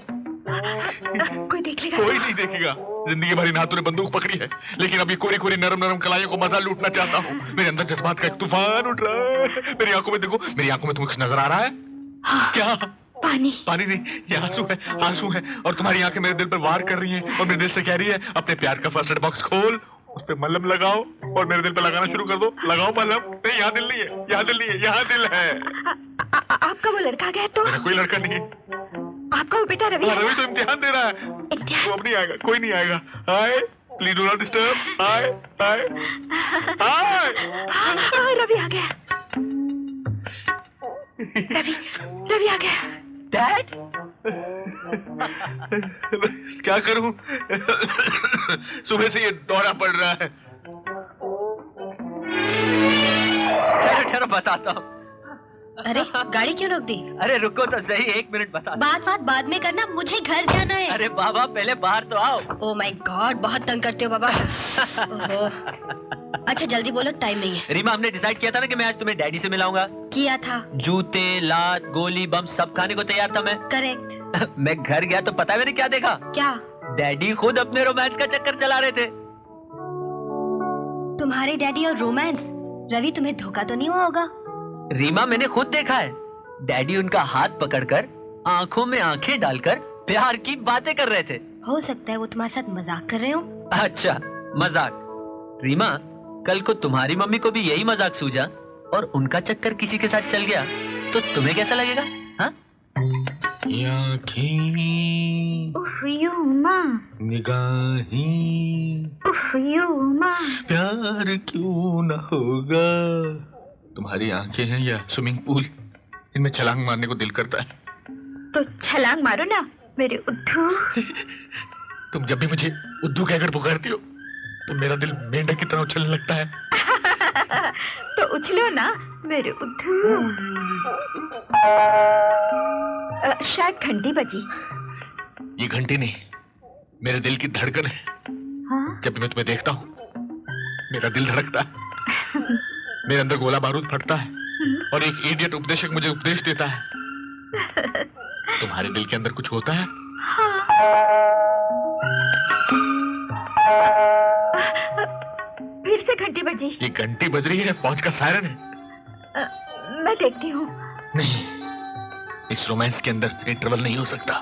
कोई देख लेगा? कोई नहीं देखेगा। जिंदगी भरी हाथों ने बंदूक पकड़ी है, लेकिन अभी कोरी कोरी नरम नरम कलाइयों को मजा लूटना चाहता हूँ। मेरे अंदर जज्बात का एक तूफान उठ रहा है। मेरी आंखों में देखो, मेरी आंखों में तुम्हें कुछ नजर आ रहा है? हाँ, क्या? पानी। पानी नहीं, ये आंसू है, आंसू है। और तुम्हारी आंखें मेरे दिल पर वार कर रही हैं और मेरे दिल से कह रही है, अपने प्यार का फर्स्ट एड बॉक्स खोल, उस पे मलहम लगाओ और मेरे दिल पे लगाना शुरू कर दो। लगाओ मलहम। नहीं, यहाँ दिल नहीं है, यहाँ दिल नहीं है, यहाँ दिल है। आपका वो लड़का गया तो? मेरा कोई लड़का नहीं है। आपका वो बेटा रवि? रवि तो इम्तिहान दे रहा है। इम्तिहान? वो अब नहीं आएगा, कोई नहीं आएगा। हाय, प्लीज डू नॉट डिस्टर्ब। हाय हाय हाय। हाँ, रवि आ गया। रवि आ गया। डैड क्या करूं? सुबह से ये दौरा पड़ रहा है। ठहरो बताता हूँ। अरे गाड़ी क्यों रोक दी? अरे रुको तो सही, 1 मिनट बता। बात बाद में करना, मुझे घर जाना है। अरे बाबा पहले बाहर तो आओ। ओह माय गॉड, बहुत तंग करते हो बाबा। ओहो। अच्छा जल्दी बोलो, टाइम नहीं है। रीमा, हमने डिसाइड किया था ना कि मैं आज तुम्हें डैडी से मिलाऊंगा। किया था। जूते, लात, गोली, बम सब खाने को तैयार था मैं। करेक्ट। मैं घर गया तो पता है मैंने क्या देखा? क्या? डैडी खुद अपने रोमांस का चक्कर चला रहे थे। तुम्हारे डैडी और रोमांस? रवि तुम्हें धोखा तो नहीं हुआ होगा? रीमा, मैंने खुद देखा है, डैडी उनका हाथ पकड़कर आंखों में आंखें डालकर प्यार की बातें कर रहे थे। हो सकता है वो तुम्हारे साथ मजाक कर रहे हो। अच्छा मजाक? रीमा, कल को तुम्हारी मम्मी को भी यही मजाक सूझा और उनका चक्कर किसी के साथ चल गया तो तुम्हें कैसा लगेगा? हाँ? निगाहें, प्यार क्यों न होगा तुम्हारी आंखें हैं या स्विमिंग पूल, इनमें छलांग मारने को दिल करता है। तो छलांग मारो ना मेरे उद्धू। तुम जब भी मुझे उद्धू कहकर पुकारती हो तो मेरा दिल मेंढक की तरह उछलने लगता है। तो उछलो ना मेरे उद्धू। शायद घंटी बजी। ये घंटी नहीं, मेरे दिल की धड़कन है। हाँ? जब भी मैं तुम्हें देखता हूँ मेरा दिल धड़कता है, मेरे अंदर गोला बारूद फटता है और एक इडियट उपदेशक मुझे उपदेश देता है। तुम्हारे दिल के अंदर कुछ होता है? हाँ। फिर से घंटी बजी। ये घंटी बज रही है, फौज का सायरन है। मैं देखती हूँ। नहीं, इस रोमांस के अंदर इंटरवल नहीं हो सकता।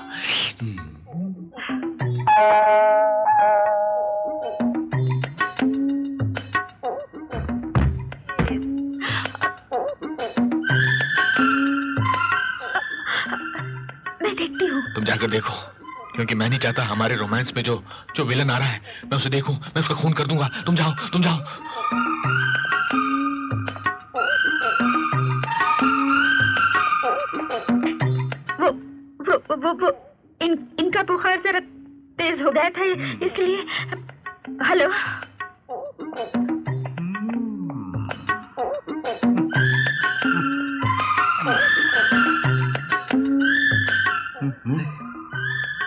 मैं देखती हूँ। तुम जाकर देखो, क्योंकि मैं नहीं चाहता हमारे रोमांस में जो विलन आ रहा है मैं उसे देखूं, मैं उसका खून कर दूंगा। तुम जाओ, तुम जाओ। वो इनका बुखार जरा तेज हो गया था इसलिए। हेलो।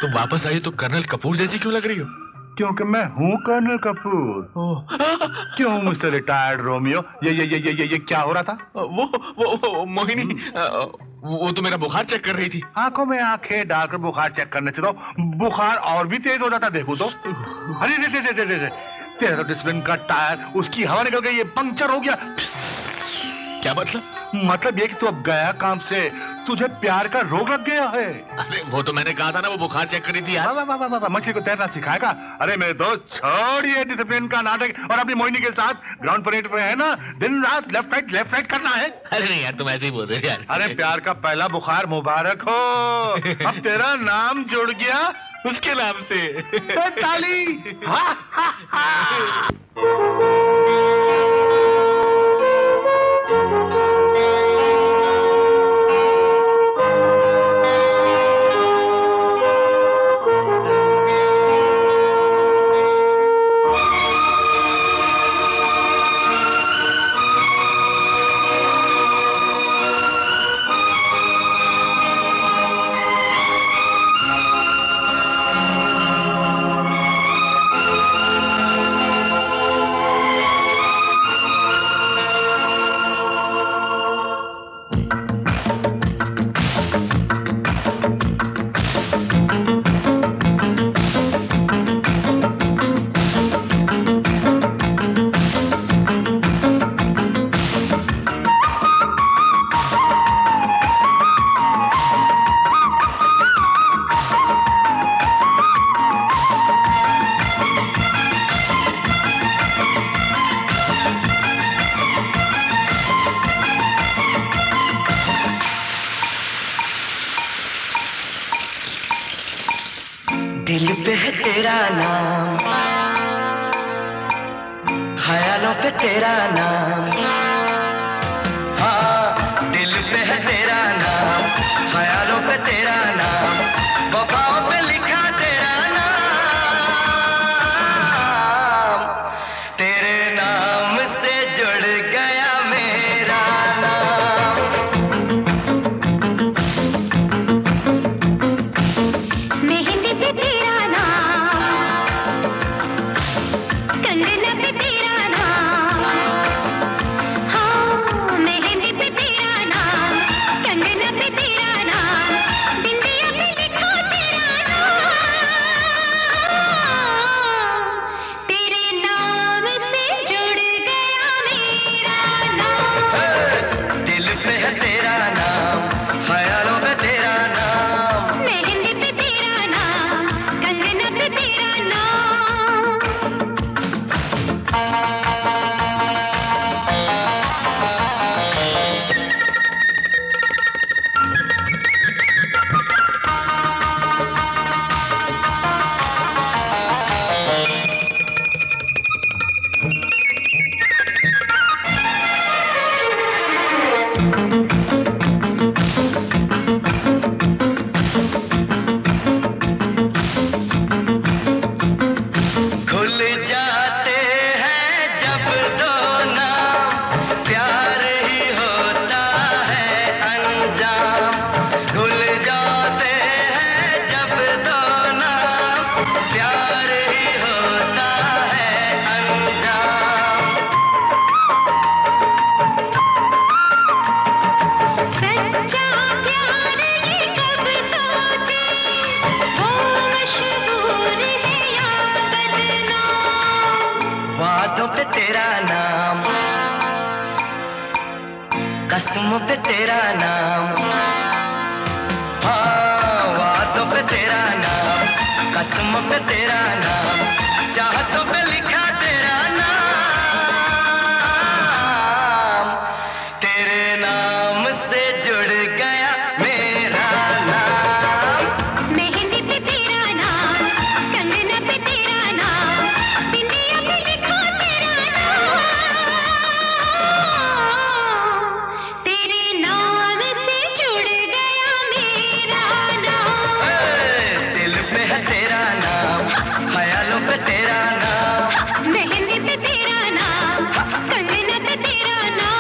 तुम वापस आई तो कर्नल कपूर जैसी क्यों लग रही हो? क्योंकि मैं हूँ कर्नल कपूर। क्यों मिस्टर रिटायर्ड रोमियो? ये क्या हो रहा था? वो मोहिनी, वो तो मेरा बुखार चेक कर रही थी। आंखों में आंखें डालकर बुखार चेक करने से तो बुखार और भी तेज हो जाता। देखो तो, अरे रे, तेरा तो डिसिप्लिन का टायर, उसकी हवा निकल गई, ये पंक्चर हो गया। क्या मतलब? मतलब ये कि तू अब गया काम से, तुझे प्यार का रोग लग गया है। अरे वो तो मैंने कहा था ना, वो बुखार चेक करी थी यार। वाह, मछली को तैरना सिखाएगा? अरे मेरे दोस्त, छोड़िए डिसिप्लिन का नाटक और अपनी मोहिनी के साथ ग्राउंड परेड पे है ना, दिन रात लेफ्ट राइट करना है। अरे नहीं यार, तुम ऐसे ही बोल रहे हो यार। अरे प्यार का पहला बुखार मुबारक हो। अब तेरा नाम जुड़ गया उसके नाम से। ताली। दिल पे है तेरा नाम, ख्यालों पे तेरा नाम। हाँ, दिल पे है तेरा नाम, ख्यालों पे तेरा नाम, वफाओं पे लिखा तेरा नाम। तेरे नाम से जुड़ गया मेरा नाम। मेहंदी पे तेरा नाम, कंगन पे तेरा नाम, कसमों पे तेरा नाम, हाँ वादों पे तेरा नाम, कसमों पे तेरा नाम, चाहतों पे लिखा तेरा नाम, तेरे नाम से जुड़ गया मेरा नाम। मेहंदी पे तेरा नाम, कंगना पे तेरा नाम, बिंदिया पे लिखा तेरा नाम, तेरे नाम से जुड़ गया मेरा नाम। दिल पे है तेरा नाम, ख्यालों पे तेरा नाम, मेहंदी पे तेरा नाम, कंगना पे तेरा नाम।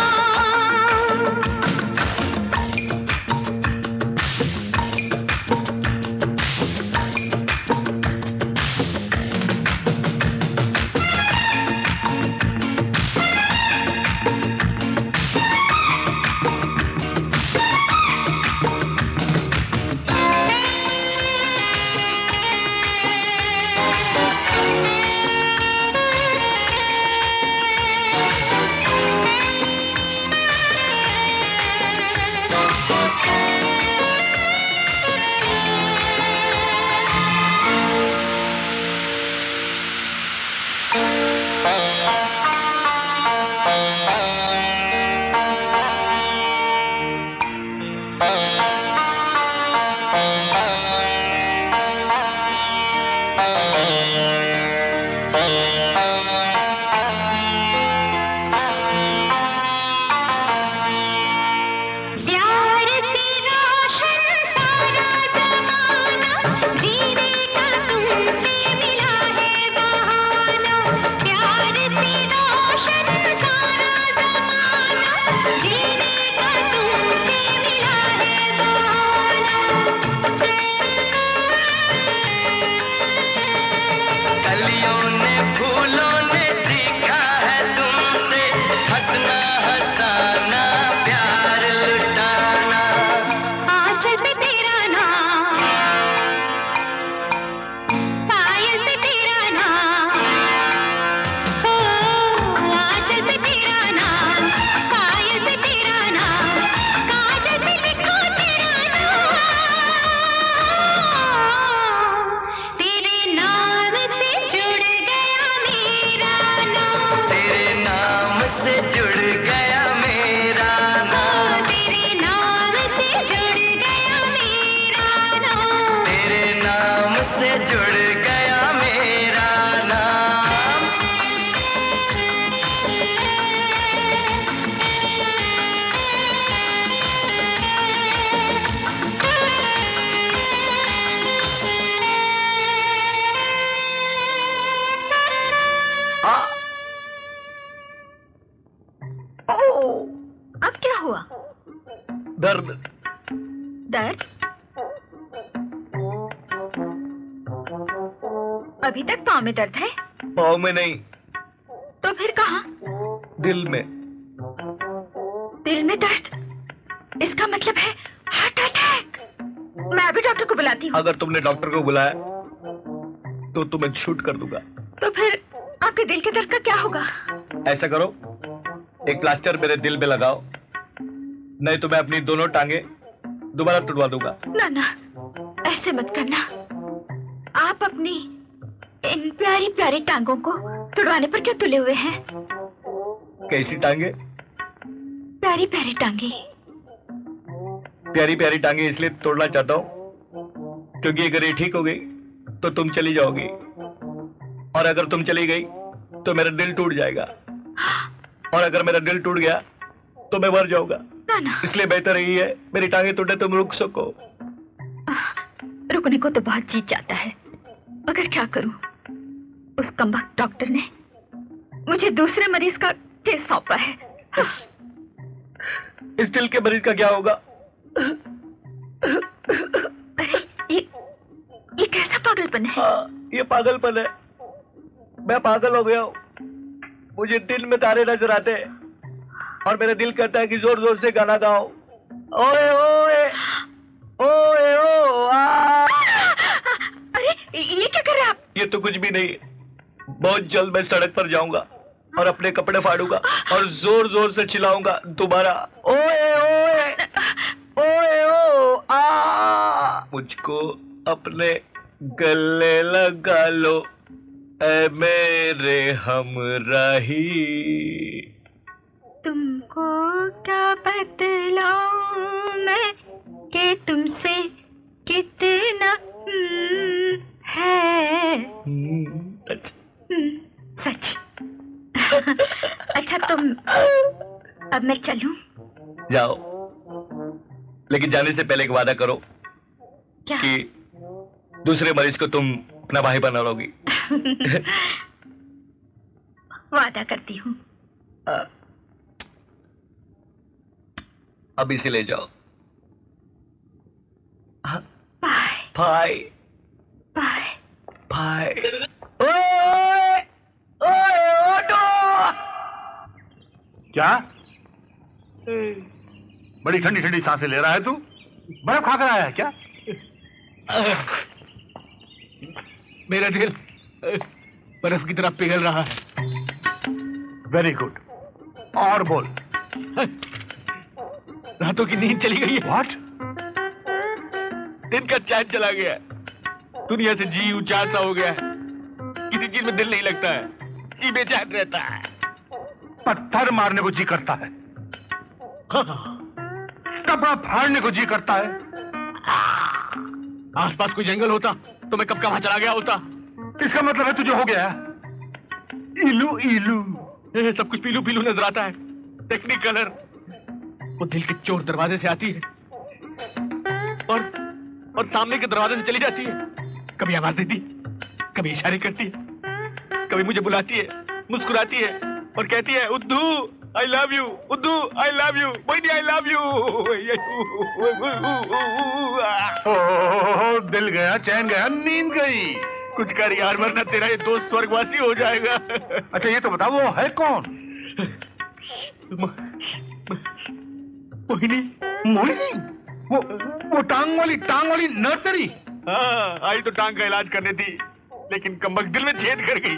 प्यार से रोशन सारा जमाना, जीने का तुमसे मिला है बहाना। प्यार से रोशन सारा जमाना, जीने का तुमसे मिला है बहाना। कलियों ने फूलों ने सीखा है तुमसे, हंसना हंसाना प्यार लुटाना। आंचल पे तेरा नाम, पायल पे तेरा नाम, हो आंचल पे तेरा नाम, पायल पे तेरा नाम, काजल पे लिखो तेरा नाम, तेरे नाम से जुड़ गया मेरा नाम। तेरे नाम से जुड़ गया मेरा नाम, तेरे नाम से जुड़ गया मेरा नाम। तेरे नाम से जुड़ गया मेरा नाम। अब क्या हुआ? दर्द। दर्द? अभी तक पाँव में दर्द है? पाँव में नहीं, तो फिर कहाँ? दिल में। दिल में दर्द? इसका मतलब है हार्ट अटैक। मैं अभी डॉक्टर को बुलाती हूँ। अगर तुमने डॉक्टर को बुलाया तो तुम्हें शूट कर दूंगा। तो फिर आपके दिल के दर्द का क्या होगा? ऐसा करो, एक प्लास्टर मेरे दिल में लगाओ, नहीं तो मैं अपनी दोनों टांगे दोबारा तुड़वा दूंगा। ना ना, ऐसे मत करना। आप अपनी इन प्यारी प्यारी टांगों को तुड़वाने पर क्यों तुले हुए हैं? कैसी टांगे? प्यारी प्यारी टांगे। प्यारी प्यारी टांगे इसलिए तोड़ना चाहता हूँ क्योंकि अगर ये ठीक हो गई तो तुम चली जाओगी, और अगर तुम चली गई तो मेरा दिल टूट जाएगा, और अगर मेरा दिल टूट गया तो मैं मर जाऊंगा। ना ना, इसलिए बेहतर यही है मेरी टांगे टूटे तुम रुक सको। रुकने को तो बहुत जी चाहता है, मगर क्या करूं? उस कमबख्त डॉक्टर ने मुझे दूसरे मरीज का केस सौंपा है। इस दिल के मरीज का क्या होगा? अरे ये कैसा पागलपन है? हाँ, ये पागलपन है। मैं पागल हो गया हूँ। मुझे दिन में तारे नजर आते हैं और मेरा दिल कहता है कि जोर जोर से गाना गाओ। ओए ओए ओए ओ आ। अरे ये क्या कर रहे हैं आप? ये तो कुछ भी नहीं। बहुत जल्द मैं सड़क पर जाऊंगा और अपने कपड़े फाड़ूंगा और जोर जोर से चिल्लाऊंगा दोबारा, ओए मुझको अपने गले लगा लो ऐ मेरे हमराही। तुमको क्या बतलाऊं मैं कि तुमसे कितना है सच। अच्छा तुम अब मैं चलूं? जाओ, लेकिन जाने से पहले एक वादा करो क्या? कि दूसरे मरीज को तुम अपना भाई बना लोगी। वादा करती हूँ। अब इसे ले जाओ। बाय भाई बाय भाई। ओए ओए ऑटो। क्या बड़ी ठंडी ठंडी सांसें ले रहा है तू? बर्फ खा कर आया है क्या? मेरा दिल बर्फ की तरह पिघल रहा है। वेरी गुड, और बोल। रातों की नींद चली गई है। व्हाट? दिन का चैन चला गया है। दुनिया से जी ऊंचा सा हो गया है। किसी चीज में दिल नहीं लगता है, जी बेचैन रहता है। पत्थर मारने को जी करता है, कपड़ा फाड़ने को जी करता है। आसपास कोई जंगल होता तो मैं कब का वहां चला गया होता। इसका मतलब है तुझे हो गया इलू इलू। सब कुछ पीलू पीलू नजर आता है। टेक्निक कलर वो दिल के चोर दरवाजे से आती है और सामने के दरवाजे से चली जाती है। कभी आवाज देती है, कभी इशारे करती है, कभी मुझे बुलाती है, मुस्कुराती है और कहती है Uddu I love you, Uddu I love you, Mohini I love you. Oh, दिल गया, चैन गया, नींद गई। कुछ कर यार, वरना तेरा ये दोस्त स्वर्गवासी हो जाएगा। अच्छा ये तो बता, वो है कौन? मोहिनी। मोहिनी? वो टांग वाली नर्सरी? हाँ, आई तो टांग का इलाज करने थी, लेकिन कमबख्त दिल में छेद कर गई।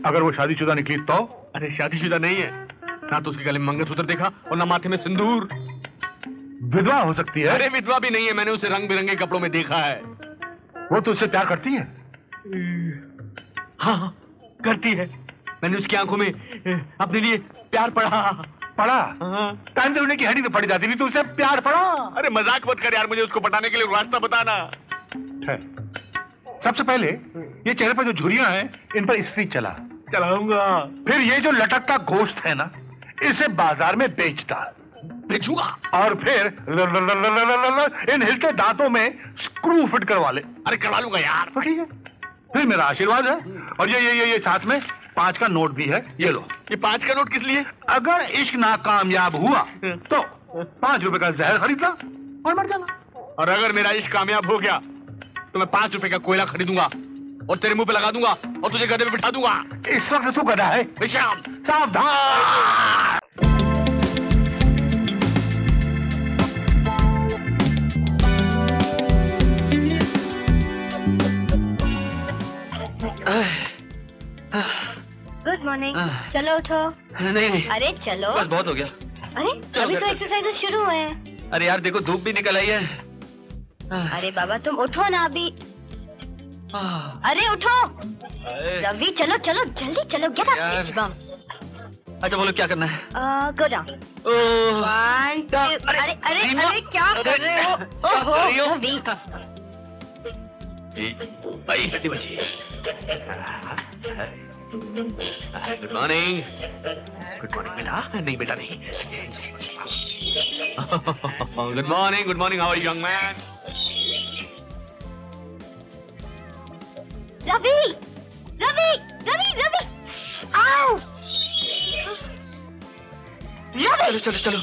अगर वो शादीशुदा निकली तो? अरे शादीशुदा नहीं है, ना तो उसके गले में मंगलसूत्र देखा और ना माथे में सिंदूर। विधवा हो सकती है? अरे विधवा भी नहीं है, मैंने उसे रंग बिरंगे कपड़ों में देखा है। वो तो उससे प्यार करती है? हाँ करती है। मैंने उसकी आंखों में अपने लिए प्यार पढ़ा। टाइम से उन्हें की हड्डी तो पड़ जाती थी, तो उसे प्यार पड़ा। अरे मजाक मत कर यार, मुझे उसको पटाने के लिए रास्ता बताना है। सबसे पहले ये चेहरे पर जो झुर्रियां हैं, इन पर इस्त्री चलाऊंगा। फिर ये जो लटकता गोश्त है ना, इसे बाजार में बेच डाल। बेचूंगा। और फिर इन हिलते दांतों में स्क्रू फिट करवा ले। अरे करवा लूंगा यार। तो ठीक है, फिर मेरा आशीर्वाद है। और ये साथ में 5 का नोट भी है, ये लो। ये 5 का नोट किस लिए? अगर इश्क नाकामयाब हुआ तो 5 रुपए का जहर खरीदना और मर जाना। और अगर मेरा इश्क कामयाब हो गया तो मैं 5 रुपए का कोयला खरीदूंगा और तेरे मुंह पे लगा दूंगा और तुझे गधे पे बिठा दूंगा। इस वक्त तू गधा है विशाल, सावधान। Good morning. चलो उठो। नहीं अरे चलो। बस बहुत हो गया। अरे अभी तो एक्सरसाइजेस शुरू हुए हैं। अरे यार देखो, धूप भी निकल आई है। अरे बाबा तुम उठो ना अभी। अरे उठो रवि, चलो चलो जल्दी चलो, गेट अप। अच्छा बोलो क्या करना है? Go down. 1 2। अरे अरे अरे क्या कर रहे हो? ओहो रवि। भाई कितनी बची? Good morning. गुड मॉर्निंग बेटा। नहीं बेटा नहीं। Good morning. How are you young man? Ravi Ravi Ravi Ravi, आओ रवि। चलो चलो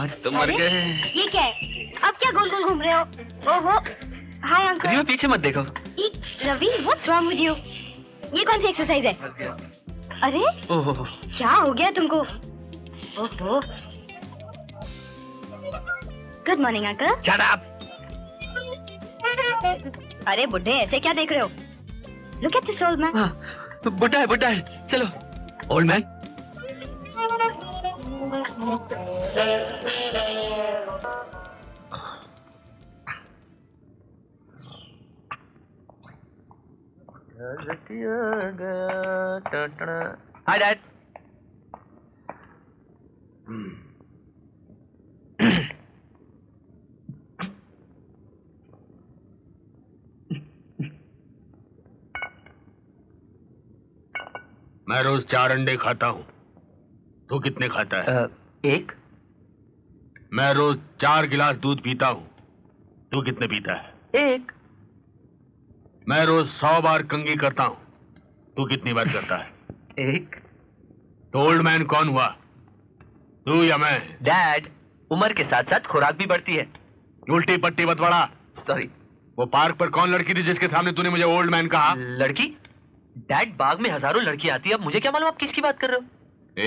आज तो मर गए। ये क्या है? अब क्या गोल गोल घूम रहे हो? ओहो हाय अंकल। रिया पीछे मत देखो। Ravi what's wrong with you? ये कौन सी एक्सरसाइज है? अरे ओहो क्या हो गया तुमको? ओहो। Good morning uncle. Shut up. अरे बुड्ढे ऐसे क्या देख रहे हो? Look at this old man. हाँ बुड्ढा है। चलो ओल्ड मैन। Hi dad. मैं रोज 4 अंडे खाता हूँ, तू कितने खाता है? 1। मैं रोज 4 गिलास दूध पीता हूँ, तू कितने पीता है? 1। मैं रोज 100 बार कंघी करता हूँ, तू कितनी बार करता है? 1। तो ओल्ड मैन कौन हुआ, तू या मैं? डैड, उम्र के साथ साथ खुराक भी बढ़ती है। उल्टी पट्टी मत बड़ा। सॉरी। वो पार्क पर कौन लड़की थी जिसके सामने तूने मुझे ओल्ड मैन कहा? लड़की? डैड, बाग में हजारों लड़कियां आती है, अब मुझे क्या मालूम आप किसकी बात कर रहे हो?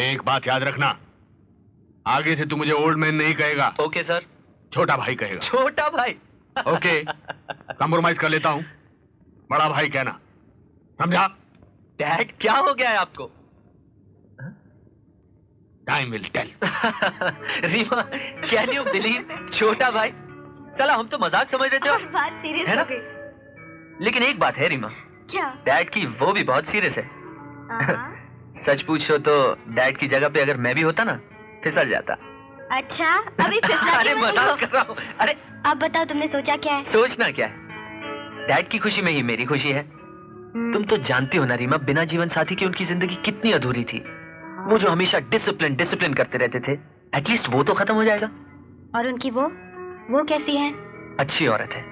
एक बात याद रखना, आगे से तू मुझे ओल्ड मैन नहीं कहेगा। Okay sir. छोटा भाई कहेगा। छोटा भाई? ओके, कंप्रोमाइज कर लेता हूँ, बड़ा भाई कहना, समझा? डैड, क्या हो गया है आपको? Time will tell. Reema, can you believe? छोटा भाई? चला, हम तो मजाक समझ रहे थे और बात सीरियस है ना? हो गई। लेकिन एक बात है रीमा, क्या? डैड की वो भी बहुत सीरियस है। हाँ। सच पूछो तो डैड की जगह पे अगर मैं भी होता ना, फिसल जाता। अच्छा, अभी फिसला अरे के मत मजाक हो। कर रहा हूँ। अरे अब बताओ, तुमने सोचा क्या है? सोचना क्या है, डैड की खुशी में ही मेरी खुशी है। तुम तो जानती हो ना रीमा, बिना जीवन साथी की उनकी जिंदगी कितनी अधूरी थी। वो जो हमेशा डिसिप्लिन डिसिप्लिन करते रहते थे, एटलीस्ट वो तो खत्म हो जाएगा। और उनकी वो कैसी है? अच्छी औरत है,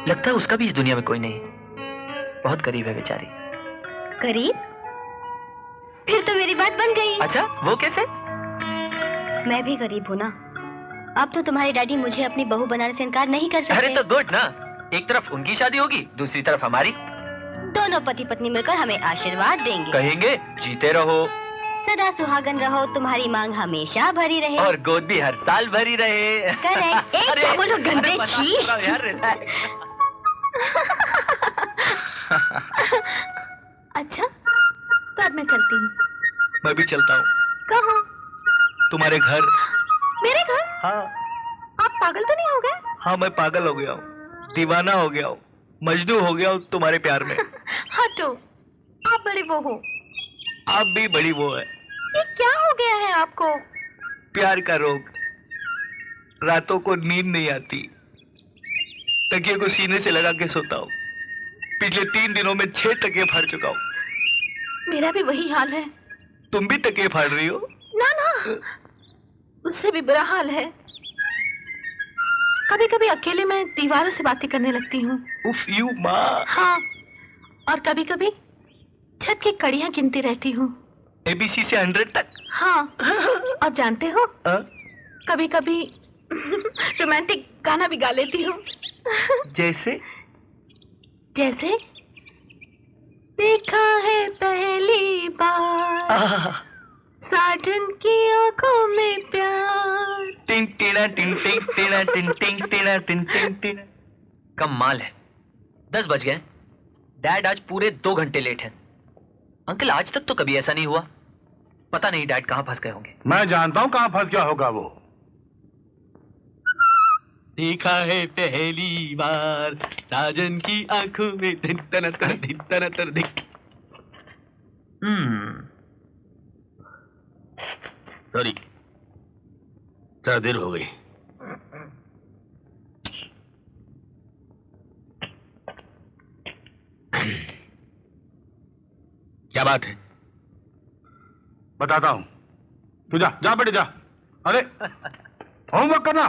लगता है उसका भी इस दुनिया में कोई नहीं, बहुत करीब है बेचारी। करीब? फिर तो मेरी बात बन गई। अच्छा, वो कैसे? मैं भी गरीब हूँ ना। अब तो तुम्हारे डैडी मुझे अपनी बहू बनाने से इनकार नहीं कर सकते। अरे तो गुड ना, एक तरफ उनकी शादी होगी, दूसरी तरफ हमारी। दोनों पति पत्नी मिलकर हमें आशीर्वाद देंगे। कहेंगे जीते रहो, सदा सुहागन रहो, तुम्हारी मांग हमेशा भरी रहे। और गोद भी हर साल भरी रहे। करेक्ट। एक क्या बोलो, गंदे अरे मजाक छी। कर रहा हूँ यार, relax। अच्छा, तो अब मैं चलती हूँ। मैं भी चलता हूँ। कहाँ? तुम्हारे घर। मेरे घर? हाँ। आप पागल तो नहीं हो गए? हाँ, मैं पागल हो गया हूँ, दीवाना हो गया हूँ, मजनू हो गया हूँ तुम्हारे प्यार में। हटो, आप बड़े वो हो। आप भी बड़ी वो है। ये क्या हो गया है आपको? प्यार का रोग। रातों को नींद नहीं आती, तकिए को सीने से लगा के सोता हूँ। पिछले 3 दिनों में 6 तकिए फाड़ चुका हूँ। मेरा भी वही हाल है। तुम भी तकिए फाड़ रही हो? ना ना, उससे भी बुरा हाल है। कभी कभी अकेले मैं दीवारों से बातें करने लगती हूँ। उफ यू माँ। हाँ, और कभी कभी छत की कड़ियाँ गिनती रहती हूँ। ABC से 100 तक? हाँ, और जानते हो, हाँ? कभी कभी रोमांटिक गाना भी गा लेती हूँ। जैसे? जैसे देखा है पहली बार साजन की आंखों में प्यार। टिंग टीना टिंग टिंग टीना टिंग टिंग टीना टिंग टिंग टीना। कमाल है, 10 बज गए। डैड आज पूरे 2 घंटे लेट हैं। अंकल, आज तक तो कभी ऐसा नहीं हुआ। पता नहीं डैड कहाँ फंस गए होंगे। मैं जानता हूँ कहाँ फंस गया होगा वो। देखा है पहली बार साजन की आंखों में दिन तना तना दिन तना तना दिन। सॉरी, थोड़ा देर हो गई। क्या बात है? बताता हूँ, तू जा जा बेटे जा। अरे होमवर्क करना।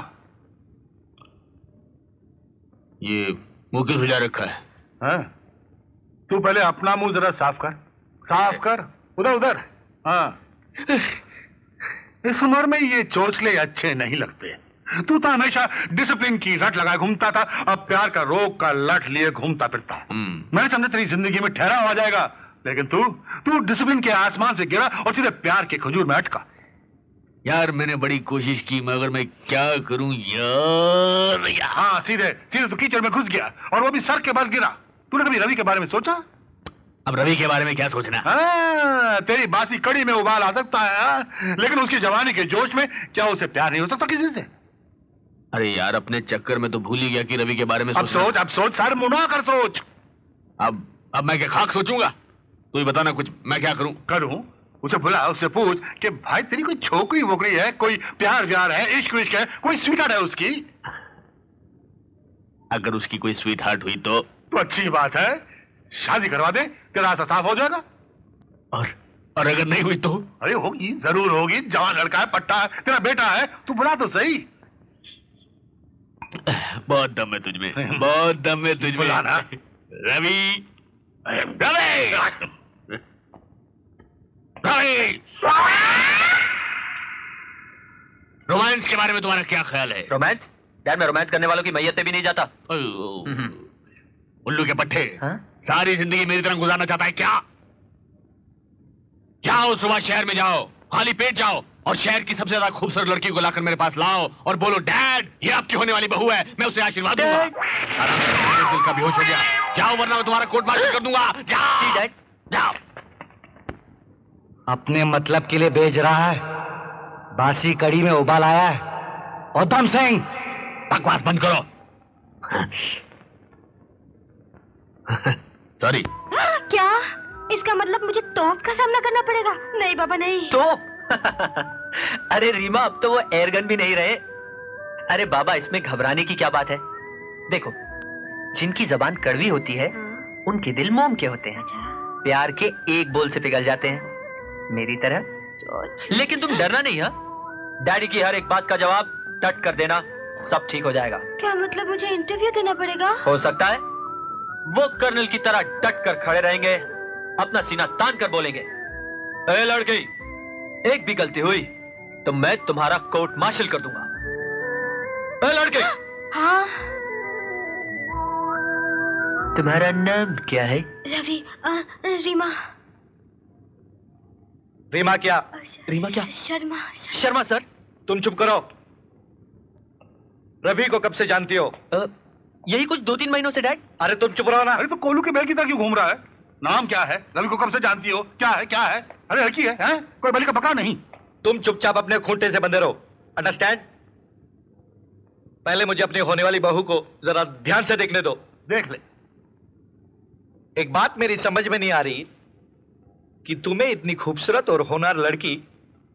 ये मुंह क्यों सुजा रखा है? हाँ? तू पहले अपना मुंह जरा साफ कर, साफ कर। उधर उधर। हाँ, इस उम्र में ये चोचले अच्छे नहीं लगते। तू तो हमेशा डिसिप्लिन की रट लगाए घूमता था, अब प्यार का रोग का लट लिए घूमता फिरता। मैंने समझा तेरी जिंदगी में ठहराव आ जाएगा, लेकिन तू डिसिप्लिन के आसमान से गिरा और सीधे प्यार के खजूर में अटका। यार मैंने बड़ी कोशिश की, मगर मैं क्या करूं यार। हाँ, सीधे सीधे तो कीचड़ में घुस गया, और वो भी सर के बल गिरा। तूने कभी रवि के बारे में सोचा? अब रवि के बारे में क्या सोचना? हाँ, तेरी बासी कड़ी में उबाल आ सकता है, हाँ? लेकिन उसकी जवानी के जोश में क्या उसे प्यार नहीं हो सकता किसी से? अरे यार, अपने चक्कर में तो भूल ही गया कि रवि के बारे में अब सोच, सर मुड़ा कर सोच। अब अब मैं क्या खाक सोचूंगा? तू ही बताना कुछ, मैं क्या करूं? करूं? उसे बुला, उससे पूछ कि भाई तेरी कोई छोकरी वोकरी है, कोई प्यार व्यार है, इश्क विश्क है, कोई स्वीट है उसकी? अगर उसकी कोई स्वीट हार्ट हुई तो अच्छी बात है, शादी करवा दे, तेरा रास्ता साफ हो जाएगा। और अगर नहीं हुई तो? अरे होगी, जरूर होगी, जवान लड़का है, पट्टा है, तेरा बेटा है, तू बुला तो सही। बहुत दम है तुझमें, बहुत दम है तुझमें। बुलाना। रवि, रवि, रवि। रोमांस के बारे में तुम्हारा क्या ख्याल है? रोमांस? डैड, मैं रोमांस करने वालों की मैयत पे भी नहीं जाता। उल्लू के पट्टे, सारी जिंदगी मेरी तरह गुजारना चाहता है क्या? जाओ, सुबह शहर में जाओ, खाली पेट जाओ और शहर की सबसे ज्यादा खूबसूरत लड़की को लाकर मेरे पास लाओ और बोलो, डैड ये आपकी होने वाली बहू है, मैं उसे आशीर्वाद दूंगा। आराम से, दिल का बेहोश हो गया। जाओ वरना मैं तुम्हारा कोर्ट मार्शल कर दूंगा। जाओ डैड, जाओ। अपने मतलब के लिए बेच रहा है, बासी कड़ी में उबाल आया है। उधम सिंह, बकवास बंद करो। सॉरी। क्या इसका मतलब मुझे तोप का सामना करना पड़ेगा? नहीं बाबा नहीं। तोप? अरे रीमा, अब तो वो एयरगन भी नहीं रहे। अरे बाबा, इसमें घबराने की क्या बात है? देखो, जिनकी जबान कड़वी होती है उनके दिल मोम के होते हैं। प्यार के एक बोल से पिघल जाते हैं, मेरी तरह। लेकिन तुम डरना नहीं है, डैडी की हर एक बात का जवाब टट कर देना, सब ठीक हो जाएगा। क्या मतलब मुझे इंटरव्यू देना पड़ेगा? हो सकता है। वो कर्नल की तरह डट कर खड़े रहेंगे, अपना सीना तान कर बोलेंगे, ए लड़की, एक भी गलती हुई तो मैं तुम्हारा कोर्ट मार्शल कर दूंगा। ए लड़की। हाँ। तुम्हारा नाम क्या है? रवि। रीमा। रीमा क्या? रीमा क्या? शर्मा। शर्मा सर। तुम चुप करो। रवि को कब से जानती हो? यही कुछ 2-3 महीनों से डैड। अरे तुम चुप रहो ना। अरे तो कोलू के बैल की तरह क्यों घूम रहा है? नाम क्या है? रवि को कब से जानती हो? क्या है, क्या है? अरे लड़की है, हैं? कोई बलि का बकरा नहीं। तुम चुपचाप अपने खूंटे से बंधे रहो, अंडरस्टैंड? पहले मुझे अपनी होने वाली बहू को जरा ध्यान से देखने दो। देख ले। एक बात मेरी समझ में नहीं आ रही कि तुम्हें इतनी खूबसूरत और होनहार लड़की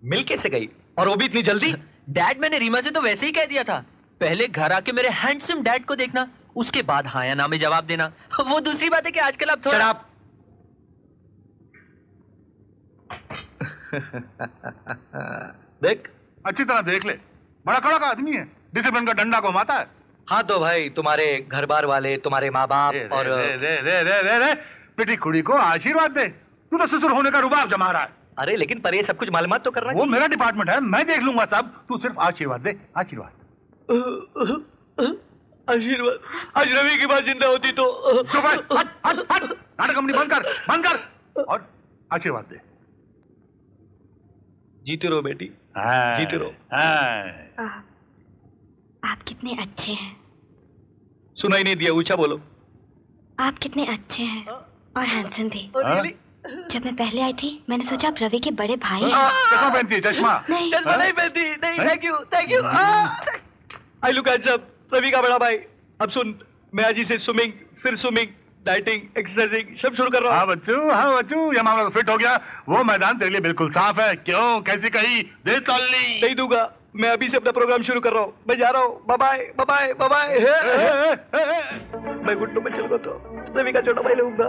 मिल कैसे गई, और वो भी इतनी जल्दी? डैड, मैंने रीमा से तो वैसे ही कह दिया था, पहले घर आके मेरे हैंडसम डैड को देखना, उसके बाद हाँ या ना में जवाब देना। वो दूसरी बात है कि आजकल आप थोड़ा। शराब। देख, अच्छी तरह देख ले, बड़ा कड़क आदमी है, डिसिप्लिन का डंडा घुमाता है। हाँ तो भाई, तुम्हारे घर बार वाले, तुम्हारे माँ बाप और रे पिटी कुड़ी को आशीर्वाद दे। तू तो ससुर होने का रुबाब जमा रहा है। अरे लेकिन पर ये सब कुछ मालूमात तो करना वो मेरा डिपार्टमेंट है, मैं देख लूंगा सब। तू सिर्फ आशीर्वाद दे, आशीर्वाद। आशीर्वाद। आज रवि की बात जिंदा होती तो। चुप है, हट, हट, हट। नाटक कंपनी बंद कर, बंद कर, और आशीर्वाद दे। जीते रहो बेटी, हाँ, जीते रहो। हाँ। आप कितने अच्छे हैं। सुनाई नहीं दिया, ऊंचा बोलो। आप कितने अच्छे हैं और हैंडसम भी। हाँ? जब मैं पहले आई थी मैंने सोचा आप रवि के बड़े भाई हैं। चश्मा पहनती है, चश्मा। नहीं। चश्मा नहीं पहनती, नहीं। Thank you, thank you. I look handsome, Ravi का बड़ा भाई। अब सुन, मैं आज ही से स्विमिंग, फिर स्विमिंग, डाइटिंग, एक्सरसाइजिंग सब शुरू कर रहा हाँ हूँ। बच्चू, हाँ बच्चू, ये मामला तो फिट हो गया। वो मैदान तेरे लिए बिल्कुल साफ है। क्यों, कैसी कही? दे तल्ली। नहीं दूंगा, मैं अभी से अपना प्रोग्राम शुरू कर रहा हूँ। मैं जा रहा हूँ, bye bye, bye bye, bye bye. मैं घुटनों में चलूंगा तो रवि का छोटा भाई लूंगा।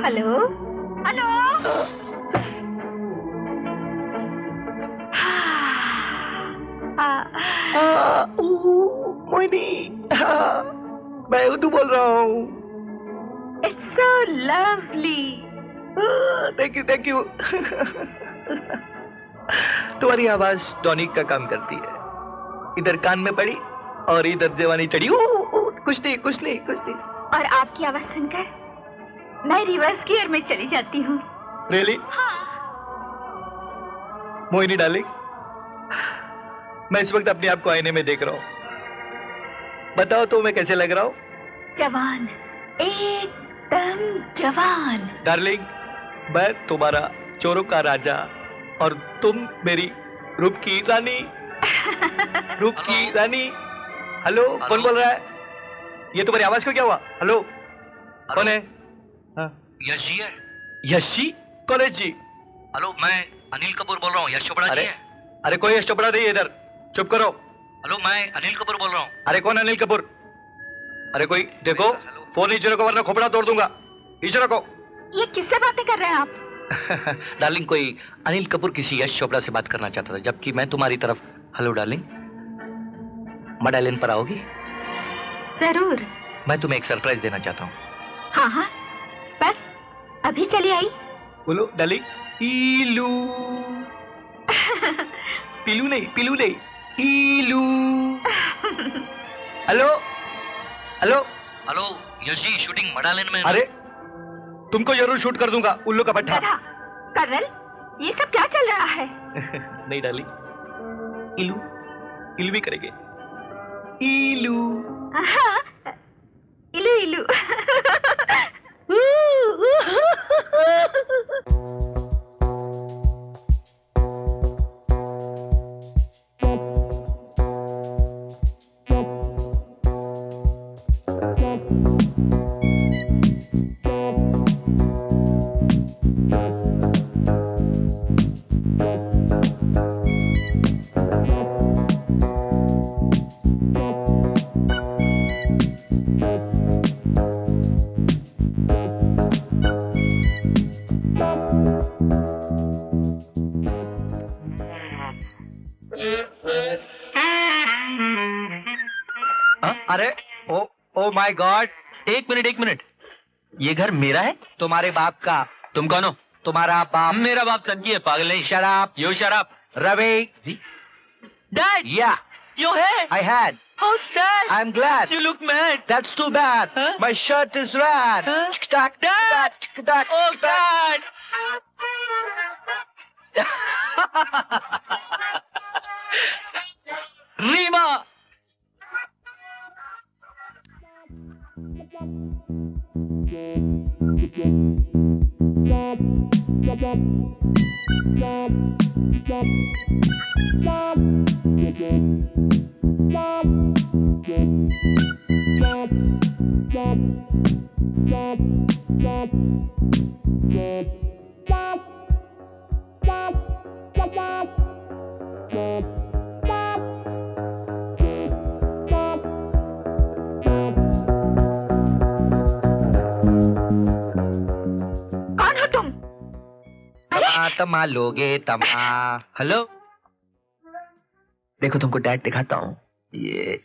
हेलो। हेलो। मोहिनी, मैं उर्दू बोल रहा हूँ। It's so lovely. Thank you, thank you. तुम्हारी आवाज टॉनिक का काम करती है, इधर कान में पड़ी और इधर जवानी चढ़ी। कुछ नहीं, कुछ नहीं, कुछ नहीं। और आपकी आवाज सुनकर मैं रिवर्स गियर में चली जाती हूँ। रियली? मोहिनी डार्लिंग, मैं इस वक्त अपने आप को आईने में देख रहा हूँ। बताओ तो मैं कैसे लग रहा हूँ? जवान, एकदम जवान। डार्लिंग, मैं तुम्हारा चोरों का राजा और तुम मेरी रूप की रानी। रूप की रानी। हेलो, कौन बोल रहा है? ये तुम्हारी आवाज को क्या हुआ? हेलो, कौन है? हाँ। यश जी है। यश जी? कौन है जी? हेलो, मैं अनिल कपूर बोल रहा हूँ। यश चोपड़ा जी है? अरे कोई यश चोपड़ा नहीं है इधर, चुप करो। हेलो, मैं अनिल कपूर बोल रहा हूँ। अरे कौन अनिल कपूर? अरे कोई देखो, फोन नीचे रखो वरना खोपड़ा तोड़ दूंगा। नीचे रखो। ये किससे बातें कर रहे हैं आप? डार्लिंग, कोई अनिल कपूर किसी यश चोपड़ा से बात करना चाहता था, जबकि मैं तुम्हारी तरफ। हेलो डार्लिंग, मडालिन पर आओगी? जरूर। मैं तुम्हें एक सरप्राइज देना चाहता हूँ। हाँ हाँ, बस अभी चली आई। बोलो डार्लिंग। पीलू। पीलू नहीं, पीलू नहीं, पीलू। Hello hello hello Yash ji, shooting मडालिन में। अरे तुमको जरूर शूट कर दूंगा, उल्लू का पट्टा। कर्नल, ये सब क्या चल रहा है? नहीं डाली, इलू इलू भी करेंगे। इलू इलू इलू। अरे ओ माय गॉड, एक मिनट, ये घर मेरा है? तुम्हारे बाप का। तुम कौन हो? तुम्हारा बाप। मेरा बाप संजी है, पागल नहीं। शराब, यू शराब। रवि। डैड, या यू है? I had. How sad. I am glad. You look mad. That's too bad. My shirt is red. टक टक टक। Oh god. रीमा। तमा लोगे तमा। हेलो, देखो तुमको डैड दिखाता हूँ। ये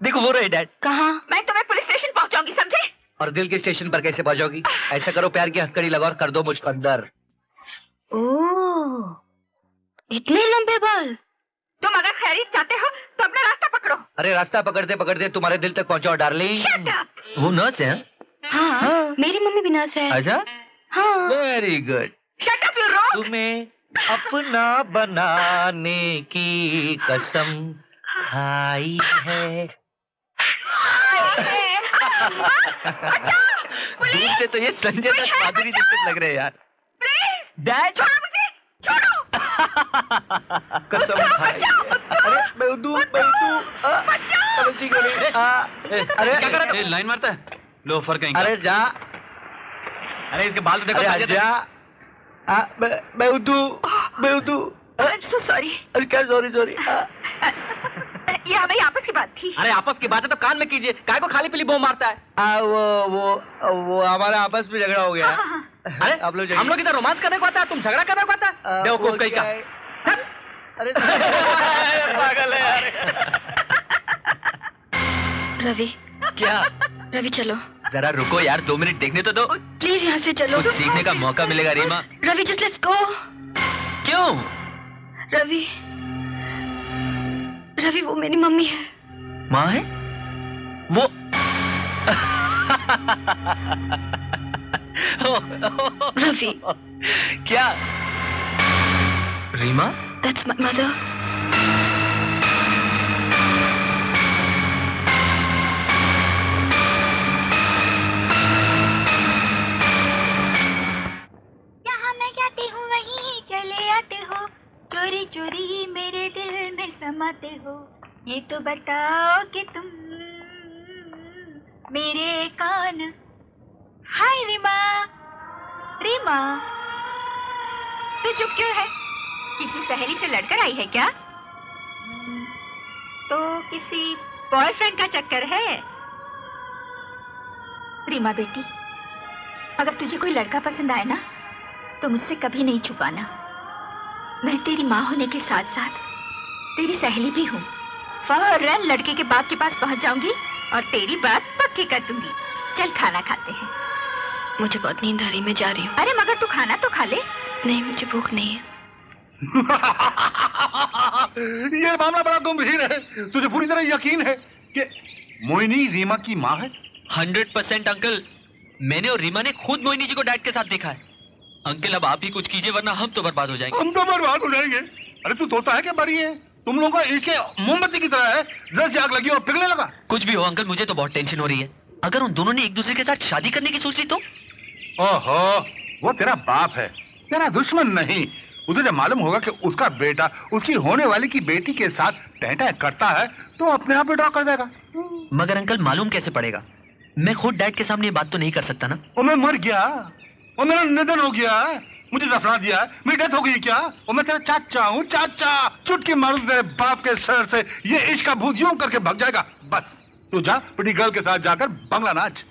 देखो वो रहे डैड। कहाँ? मैं तुम्हें पुलिस स्टेशन पहुंचाऊंगी, समझे? और दिल के स्टेशन पर कैसे पहुंचोगी? ऐसा करो, प्यार की हथकड़ी लगाओ और कर दो मुझको अंदर। ओह, इतने लंबे बाल। तुम अगर खैरियत चाहते हो तो अपना रास्ता पकड़ो। अरे रास्ता पकड़ते पकड़ते तुम्हारे दिल तक पहुंचाओ डार्लिंग। Shut up! वो नर्स है? हाँ, मेरी मम्मी भी नर्स है। अच्छा, हाँ। Very good. Shut up, you rogue! तुम्हें अपना बनाने की कसम खाई है। दूर से तो ये संजय दत्त माधुरी दीक्षित लग रहे हैं यार। डैड, छोड़ो मुझे, छोड़ो! कसम खाई। अरे मैं उदू समझी क्यों नहीं? अरे क्या कर रहा है? लाइन मारता है लोफर कहीं। अरे जा। अरे इसके बाल तो देखो। अरे जा। मैं उदू। I'm so sorry. अरे क्या सॉरी। ये हमारी आपस की बात थी। अरे आपस की बात है तो कान में कीजिए, काय को खाली पीली बो मारता है। वो हमारा आपस में झगड़ा हो गया। अरे आप लोग हम लोग इधर रोमांस करने को आता है, तुम झगड़ा करने को आता है? बेवकूफ कहीं का। अरे पागल है यार। रवि, क्या? रवि चलो। जरा रुको यार, 2 मिनट देखने तो दो। प्लीज यहाँ से चलो। कुछ सीखने का मौका मिलेगा Reema. Ravi just let's go. क्यों? रवि वो मेरी मम्मी है। माँ है? वो रवि। क्या? रीमा? That's my mother. जहाँ मैं जाती हूँ वहीं चले आते हो, चोरी चोरी मेरे दिल में समाते हो, ये तो बताओ कि तुम मेरे कान। हाय रीमा। रीमा, तू चुप क्यों है? किसी सहेली से लड़कर आई है क्या? तो किसी बॉयफ्रेंड का चक्कर है? रीमा बेटी, अगर तुझे कोई लड़का पसंद आए ना तो मुझसे कभी नहीं छुपाना। मैं तेरी माँ होने के साथ साथ तेरी सहेली भी हूँ। फौरन लड़के के बाप के पास पहुँच जाऊंगी और तेरी बात पक्की कर दूंगी। चल खाना खाते हैं। मुझे बहुत नींद आ रही, मैं जा रही हूँ। अरे मगर तू खाना तो खा ले। नहीं, मुझे भूख नहीं है। ये मामला बड़ा गंभीर है। तुझे पूरी तरह यकीन है कि मोहिनी रीमा की माँ है? 100% अंकल। मैंने और रीमा ने खुद मोहिनी जी को डैड के साथ देखा है। अंकल अब आप ही कुछ कीजिए वरना हम तो बर्बाद हो जाएंगे। हम तो बर्बाद हो जाएंगे। अरे तू तोता है क्या बरी है? तुम लोगों का इसके मोमबत्ती की तरह है, जस्ट आग लगी और पिघलने लगा। कुछ भी हो अंकल, मुझे तो बहुत टेंशन हो रही है। अगर उन दोनों ने एक दूसरे के साथ शादी करने की सोच ली तो? ओहो, वो तेरा बाप है, तेरा दुश्मन नहीं। उसे जब मालूम होगा कि उसका बेटा उसकी होने वाली की बेटी के साथ टहटह करता है तो अपने आप विड्रॉ कर देगा। मगर अंकल मालूम कैसे पड़ेगा? मैं खुद डैड के सामने ये बात तो नहीं कर सकता ना। और मैं मर गया और मेरा निधन हो गया, मुझे दफना दिया, मेरी डेथ हो गई क्या? और मैं तेरा चाचा हूँ, चाचा। चुटकी मारू तेरे बाप के सर से, ये इश्क का भूत यूं करके भाग जाएगा। बस तू जा पिटी गर्ल के साथ जाकर बंगला नाच।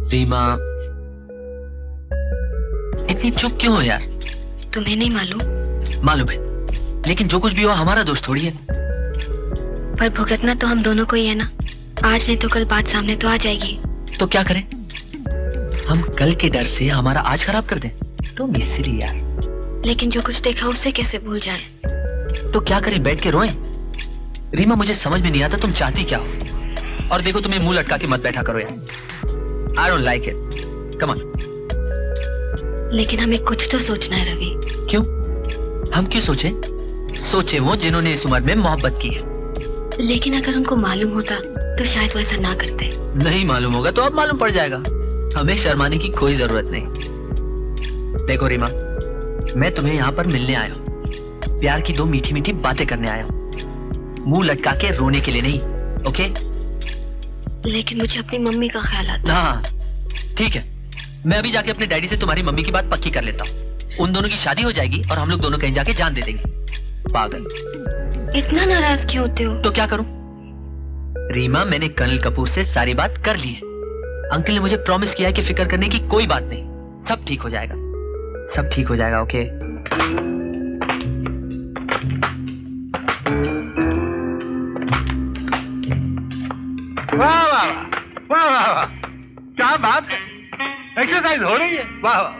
रीमा, इतनी चुप क्यों हो यार? तुम्हें नहीं मालूम? मालूम है, लेकिन जो कुछ भी हो हमारा दोस्त थोड़ी है। पर भुगतना तो हम दोनों को ही है ना। आज नहीं तो कल बात सामने तो आ जाएगी। तो क्या करें? हम कल के डर से हमारा आज खराब कर दें? तो मिस्री यार। लेकिन जो कुछ देखा उसे कैसे भूल जाए? तो क्या करें, बैठ के रोएं? रीमा, मुझे समझ में नहीं आता तुम चाहती क्या हो। और देखो, तुम्हें मुंह लटका के मत बैठा करो यार। I don't like it. Come on. लेकिन हमें कुछ तो सोचना है रवि। क्यों? हम क्यों सोचे? सोचे वो जिन्होंने इस उम्र में मोहब्बत की है। लेकिन अगर उनको मालूम होता तो शायद वैसा ना करते। नहीं मालूम होगा तो अब मालूम पड़ जाएगा। हमें शर्माने की कोई जरूरत नहीं। देखो रीमा, मैं तुम्हें यहाँ पर मिलने आया हूँ, प्यार की 2 मीठी मीठी बातें करने आया हूँ, मुंह लटका के रोने के लिए नहीं। ओके? लेकिन मुझे अपनी मम्मी का ख्याल आता है। हाँ ठीक है, मैं अभी जाके अपने डैडी से तुम्हारी मम्मी की बात पक्की कर लेता हूँ। उन दोनों की शादी हो जाएगी और हम लोग दोनों कहीं जाके जान दे देंगे। पागल, इतना नाराज क्यों होते हो? तो क्या करूं? रीमा, मैंने कर्नल कपूर से सारी बात कर ली है। अंकल ने मुझे प्रॉमिस किया है कि फिक्र करने की कोई बात नहीं, सब ठीक हो जाएगा, सब ठीक हो जाएगा। ओके? वाह वाह वाह वाह वाह, क्या बात है, एक्सरसाइज हो रही है। वाह वाह,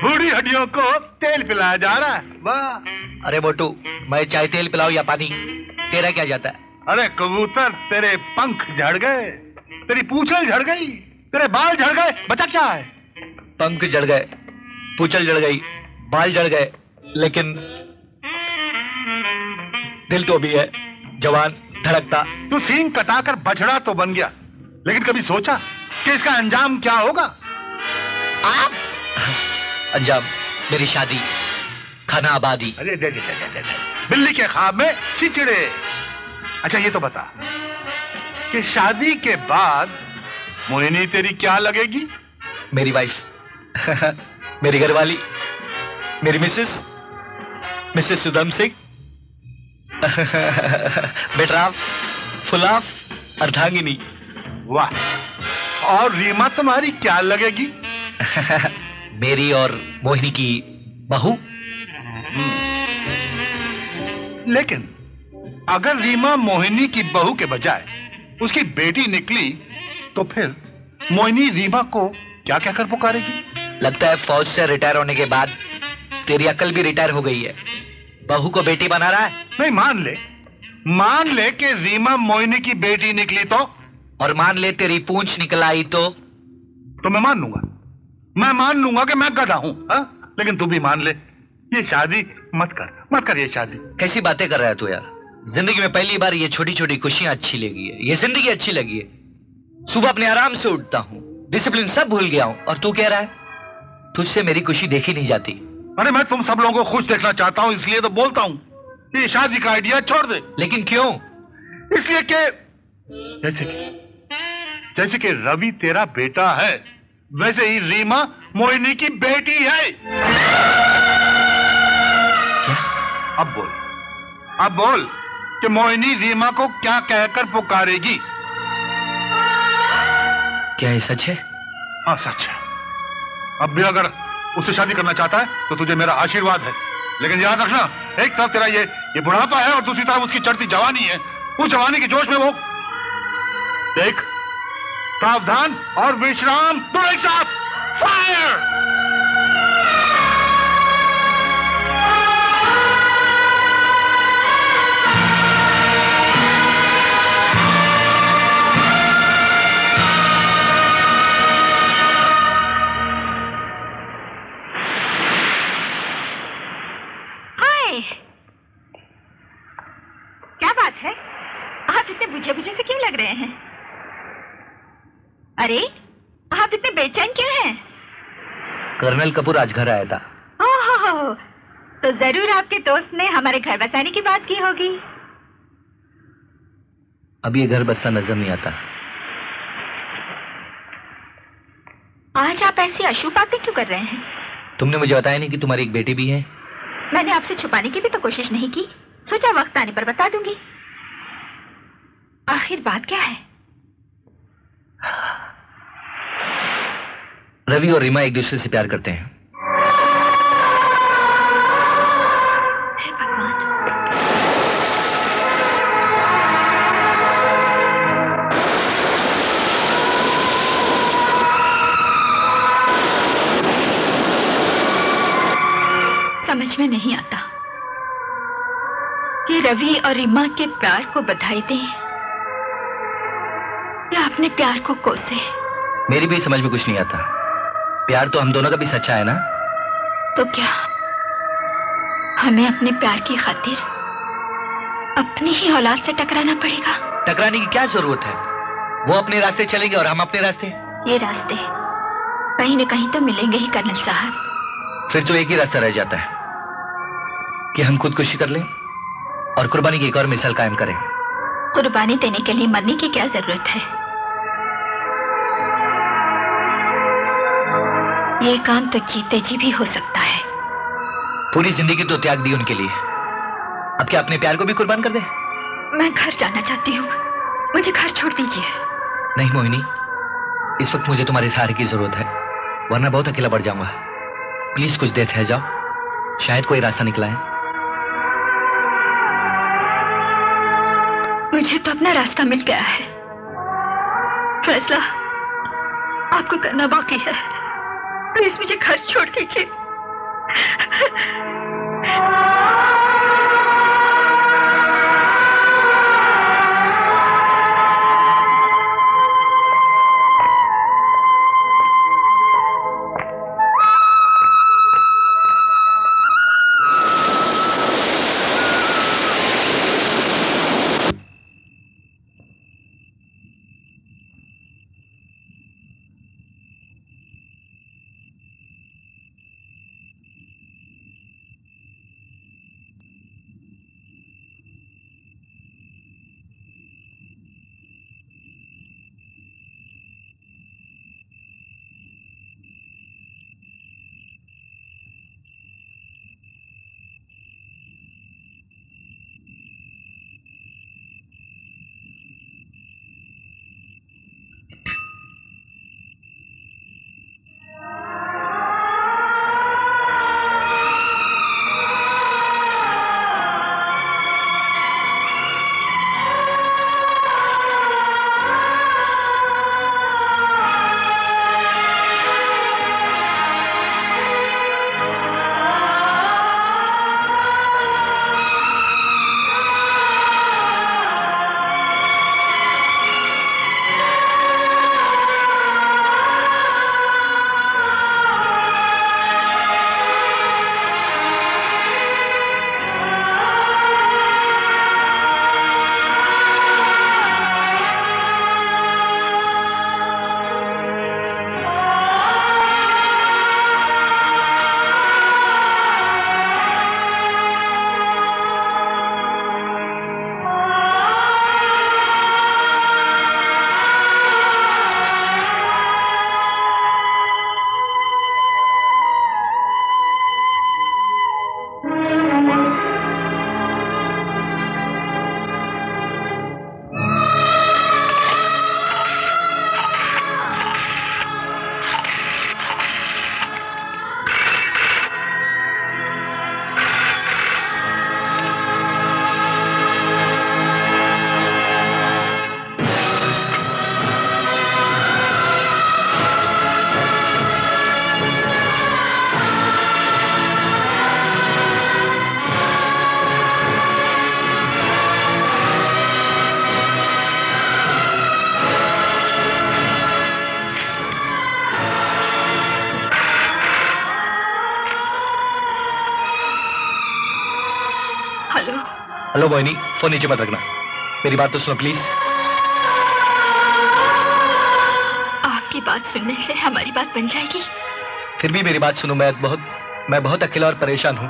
बूढ़ी हड्डियों को तेल पिलाया जा रहा है। वाह। अरे मोटू, मैं चाय तेल पिलाऊं या पानी, तेरा क्या जाता है? अरे कबूतर, तेरे पंख झड़ गए, तेरी पूंछल झड़ गई, तेरे बाल झड़ गए, बचा क्या है? पंख जड़ गए, पूंछल जड़ गई, बाल जड़ गए, लेकिन दिल तो भी है, जवान, धड़कता। तू सींग कटाकर बछड़ा तो बन गया, लेकिन कभी सोचा कि इसका अंजाम क्या होगा? आप? अंजाम मेरी शादी, खाना आबादी। अरे दे दे, दे, दे, दे, दे। बिल्ली के ख्वाब में चिचड़े। अच्छा ये तो बता कि शादी के बाद मोहिनी तेरी क्या लगेगी? मेरी वाइफ, मेरी घरवाली, मेरी मिसेस सुदम सिंह, बेटराफ, फुलाफ, अर्धांगिनी। वाह। और रीमा तुम्हारी क्या लगेगी? मेरी और मोहिनी की बहू। लेकिन अगर रीमा मोहिनी की बहू के बजाय उसकी बेटी निकली तो फिर मोहिनी रीमा को क्या कहकर पुकारेगी? लगता है फौज से रिटायर होने के बाद तेरी अकल भी रिटायर हो गई है, बहू को बेटी बना रहा है। नहीं, मान ले कि रीमा मोहिनी की बेटी निकली तो? और मान ले तेरी पूंछ निकल आई तो मैं मान लूंगा कि मैं गधा हूं। लेकिन तू भी मान ले, ये शादी मत कर ये शादी। कैसी बातें कर रहा है तू यार, जिंदगी में पहली बार ये छोटी छोटी खुशियां अच्छी लगी है, ये जिंदगी अच्छी लगी है। सुबह अपने आराम से उठता हूँ, डिसिप्लिन सब भूल गया हूँ, और तू कह रहा है तुझसे मेरी खुशी देखी नहीं जाती। अरे मैं तुम सब लोगों को खुश देखना चाहता हूँ, इसलिए तो बोलता हूँ ये शादी का आइडिया छोड़ दे। लेकिन क्यों? इसलिए कि जैसे कि रवि तेरा बेटा है, वैसे ही रीमा मोहिनी की बेटी है। क्या? अब बोल कि मोहिनी रीमा को क्या कहकर पुकारेगी? क्या ये सच है? हाँ सच है। अब भी अगर उससे शादी करना चाहता है तो तुझे मेरा आशीर्वाद है, लेकिन याद रखना, एक तरफ तेरा ये बुढ़ापा है और दूसरी तरफ उसकी चढ़ती जवानी है। उस जवानी के जोश में वो देख, सावधान और विश्राम दोनों एक साथ। फायर! क्या बात है, आप इतने बुझे बुझे से क्यों लग रहे हैं? अरे आप इतने बेचैन क्यों हैं? कर्नल कपूर आज घर आया था। ओह, तो जरूर आपके दोस्त ने हमारे घर बसाने की बात की होगी। अब ये घर बसता नजर नहीं आता। आज आप ऐसी अशुभ बातें क्यों कर रहे हैं? तुमने मुझे बताया नहीं कि तुम्हारी एक बेटी भी है। मैंने आपसे छुपाने की भी तो कोशिश नहीं की, सोचा वक्त आने पर बता दूंगी। आखिर बात क्या है? रवि और रीमा एक दूसरे से प्यार करते हैं। हे भगवान। समझ में नहीं आता कि रवि और रीमा के प्यार को बधाई दें या अपने प्यार को कोसे। मेरी भी समझ में कुछ नहीं आता। प्यार तो हम दोनों का भी सच्चा है ना? तो क्या हमें अपने प्यार की खातिर अपनी ही औलाद से टकराना पड़ेगा? टकराने की क्या जरूरत है? वो अपने रास्ते चलेंगे और हम अपने रास्ते। ये रास्ते कहीं न कहीं तो मिलेंगे ही कर्नल साहब। फिर तो एक ही रास्ता रह जाता है कि हम खुदकुशी कर लें और कुर्बानी की एक और मिसाल कायम करें। कुर्बानी देने के लिए मरने की क्या जरूरत है? ये काम तो जीते जी भी हो सकता है। पूरी जिंदगी तो त्याग दी उनके लिए, अब क्या अपने प्यार को भी कुर्बान कर दे? मैं घर जाना चाहती हूँ, मुझे घर छोड़ दीजिए। नहीं मोहिनी, इस वक्त मुझे तुम्हारे सहारे की जरूरत है, वरना बहुत अकेला पड़ जाऊंगा। प्लीज कुछ देर ठहर जाओ, शायद कोई रास्ता निकला है। मुझे तो अपना रास्ता मिल गया है, फैसला आपको करना बाकी है। प्लीज मुझे घर छोड़ दीजिए। लो मोहिनी, फोन नीचे मत रखना। मेरी बात तो सुनो प्लीज। आपकी बात सुनने से हमारी बात बन जाएगी। फिर भी मेरी बात सुनो, मैं बहुत अकेला और परेशान हूँ।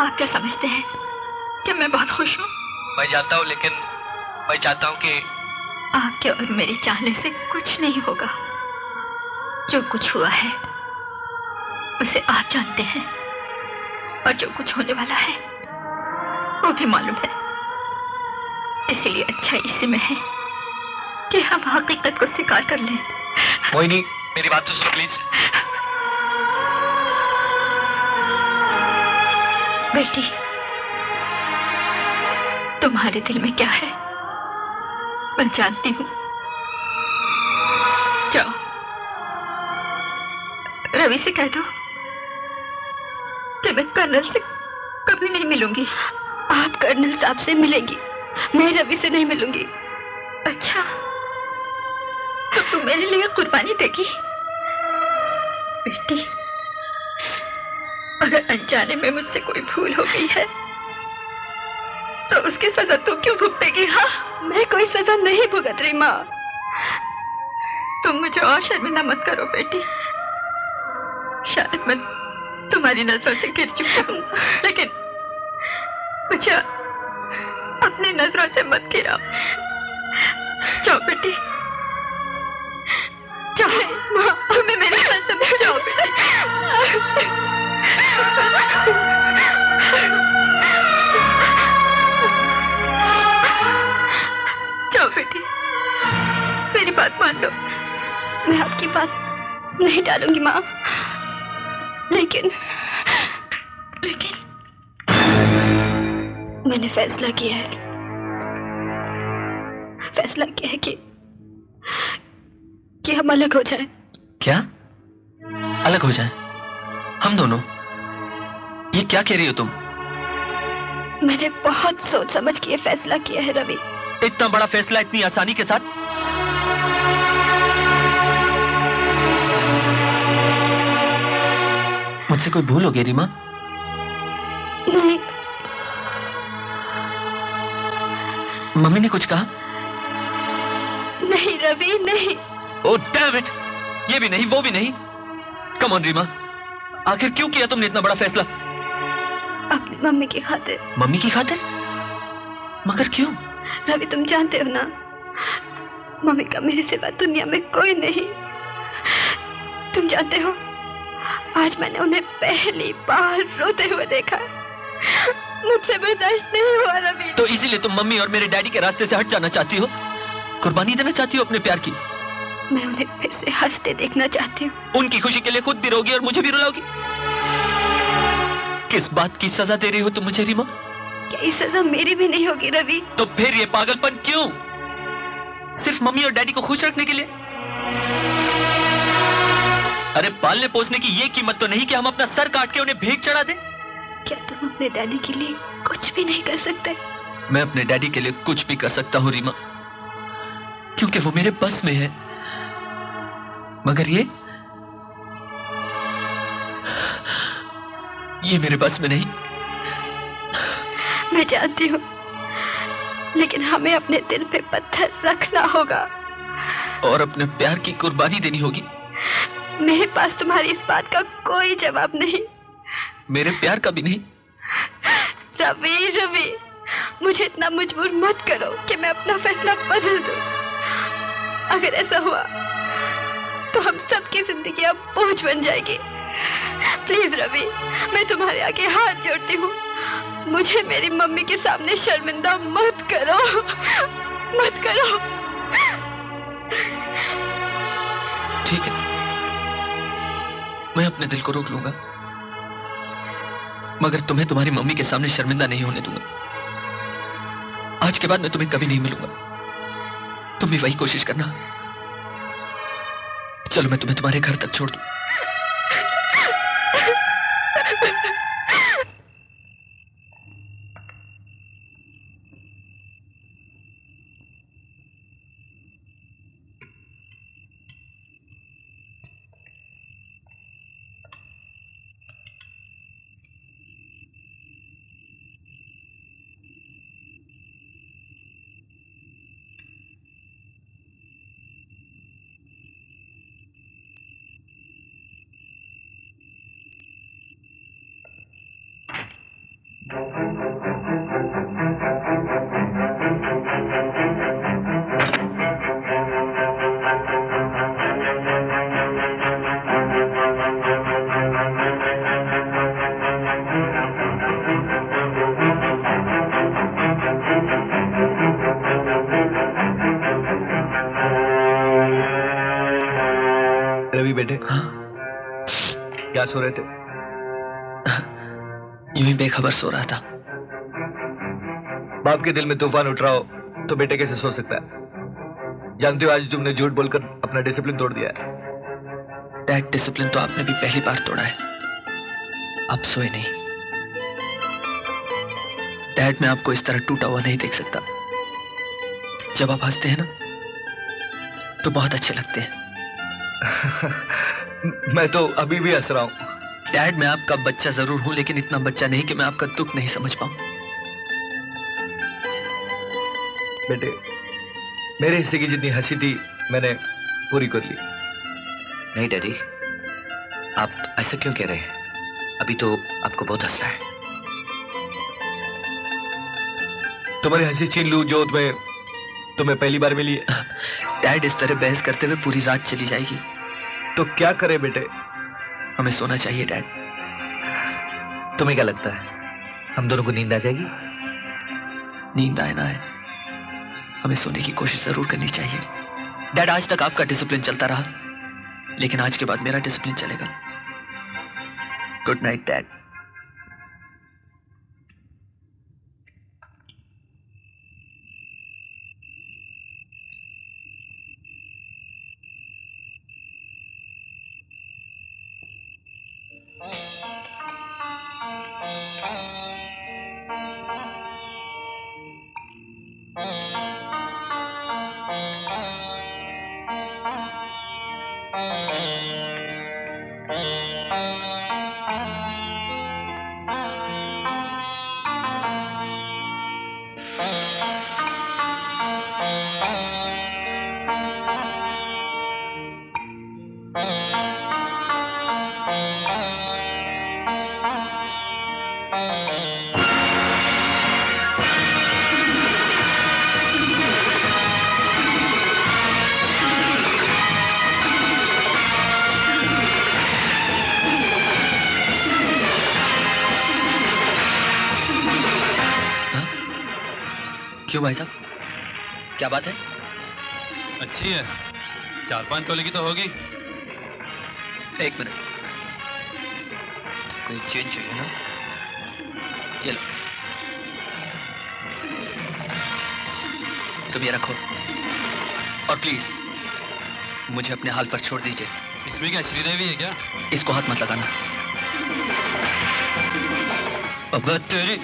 आप क्या समझते हैं कि मैं बहुत खुश हूँ? मैं जानता हूँ, लेकिन मैं चाहता हूँ कि आपके और मेरे चाहने से कुछ नहीं होगा। जो कुछ हुआ है उसे आप जानते हैं, और जो कुछ होने वाला है वो भी मालूम है। इसलिए अच्छा इसी में है कि हम हकीकत को स्वीकार कर लें। मोहिनी, मेरी बात तो सुनो प्लीज। बेटी, तुम्हारे दिल में क्या है मैं जानती हूँ। जाओ, रवि से कह दो कि मैं कर्नल से कभी नहीं मिलूंगी। आप कर्नल साहब से मिलेंगी, मैं रवि से नहीं मिलूंगी। अच्छा, तो तुम मेरे लिए कुर्बानी देगी? बेटी, अगर अनजाने में मुझसे कोई भूल हो गई है तो उसकी सजा तू क्यों भुगतेगी? हाँ, मैं कोई सजा नहीं भुगत रही माँ। तुम मुझे और शर्मिंदा मत करो बेटी। शायद मैं तुम्हारी नजरों से गिर चुकी हूँ, लेकिन मुझे अपनी नजरों से मत गिराओ। जाओ बेटी, जाओ माँ, हमें मेरी बात समझ जाओ बेटी। जाओ बेटी, मेरी बात मान लो। मैं आपकी बात नहीं टालूंगी माँ, लेकिन मैंने फैसला किया है कि हम अलग हो जाएं। क्या? अलग हो जाएं? हम दोनों? ये क्या कह रही हो तुम? मैंने बहुत सोच समझ के फैसला किया है रवि। इतना बड़ा फैसला इतनी आसानी के साथ? मुझसे कोई भूल हो गई रीमा? नहीं। मम्मी ने कुछ कहा? नहीं रवि, नहीं। Oh damn it! ये भी नहीं, वो भी नहीं। कम ऑन रीमा, आखिर क्यों किया तुमने इतना बड़ा फैसला? अपनी मम्मी की खातिर। मम्मी की खातिर? मगर क्यों? रवि, तुम जानते हो ना, मम्मी का मेरे सिवा दुनिया में कोई नहीं। तुम जानते हो, आज मैंने उन्हें पहली बार रोते हुए देखा। मुझसे बर्दाश्त नहीं हुआ रवि। तो इसीलिए तुम मम्मी और मेरे डैडी के रास्ते से हट जाना चाहती हो? कुर्बानी देना चाहती हो अपने प्यार की? मैं उन्हें फिर से हंसते देखना चाहती हूँ। उनकी खुशी के लिए खुद भी रोगी और मुझे भी रुलाओगी? किस बात की सजा दे रही हो तुम मुझे रीमा? क्या ये सजा मेरी भी नहीं होगी रवि? तो फिर ये पागलपन क्यों? सिर्फ मम्मी और डैडी को खुश रखने के लिए? अरे पालने पोसने की ये कीमत तो नहीं कि हम अपना सर काट के उन्हें भेंट चढ़ा दें? क्या तुम अपने डैडी के लिए कुछ भी नहीं कर सकते? मैं अपने डैडी के लिए कुछ भी कर सकता हूं रीमा, क्योंकि वो मेरे बस में है। मगर ये मेरे बस में नहीं। मैं जानती हूँ, लेकिन हमें अपने दिल पे पत्थर रखना होगा और अपने प्यार की कुर्बानी देनी होगी। मेरे पास तुम्हारी इस बात का कोई जवाब नहीं। मेरे प्यार का भी नहीं। रवि, मुझे इतना मजबूर मत करो कि मैं अपना फैसला बदल दूं। अगर ऐसा हुआ तो हम सबकी जिंदगी अब बोझ बन जाएगी। प्लीज रवि, मैं तुम्हारे आगे हाथ जोड़ती हूँ, मुझे मेरी मम्मी के सामने शर्मिंदा मत करो, मत करो। ठीक है, मैं अपने दिल को रोक लूंगा, मगर तुम्हें तुम्हारी मम्मी के सामने शर्मिंदा नहीं होने दूंगा। आज के बाद मैं तुम्हें कभी नहीं मिलूंगा। तुम भी वही कोशिश करना। चलो मैं तुम्हें तुम्हारे घर तक छोड़ दूं। बेटे? हाँ? क्या सो रहे थे? यूं ही बेखबर सो रहा था। बाप के दिल में तूफान उठ रहा हो तो बेटे कैसे सो सकता है? जानते हो आज तुमने झूठ बोलकर अपना डिसिप्लिन तोड़ दिया है। डैड, डिसिप्लिन तो आपने भी पहली बार तोड़ा है। आप सोए नहीं। डैड, मैं आपको इस तरह टूटा हुआ नहीं देख सकता। जब आप हंसते हैं ना तो बहुत अच्छे लगते हैं। मैं तो अभी भी हंस रहा हूं। डैड, मैं आपका बच्चा जरूर हूं, लेकिन इतना बच्चा नहीं कि मैं आपका दुख नहीं समझ पाऊं। बेटे, मेरे हिस्से की जितनी हंसी थी मैंने पूरी कर ली। नहीं डैडी, आप ऐसा क्यों कह रहे हैं? अभी तो आपको बहुत हंसना है। तुम्हारी हंसी छीन लूं जो तुम्हें पहली बार मिली है। डैड, इस तरह बहस करते हुए पूरी रात चली जाएगी। तो क्या करे बेटे? हमें सोना चाहिए डैड। तुम्हें क्या लगता है हम दोनों को नींद आ जाएगी? नींद आए ना आए, हमें सोने की कोशिश जरूर करनी चाहिए। डैड, आज तक आपका डिसिप्लिन चलता रहा, लेकिन आज के बाद मेरा डिसिप्लिन चलेगा। Good night dad. क्यों भाई साहब, क्या बात है? अच्छी है, 4-5 तोले की तो होगी। एक मिनट, कोई चेंज चाहिए ना? ये लो, तुम ये रखो और प्लीज मुझे अपने हाल पर छोड़ दीजिए। इसमें क्या श्रीदेवी है क्या? इसको हाथ मत लगाना। अब तेरी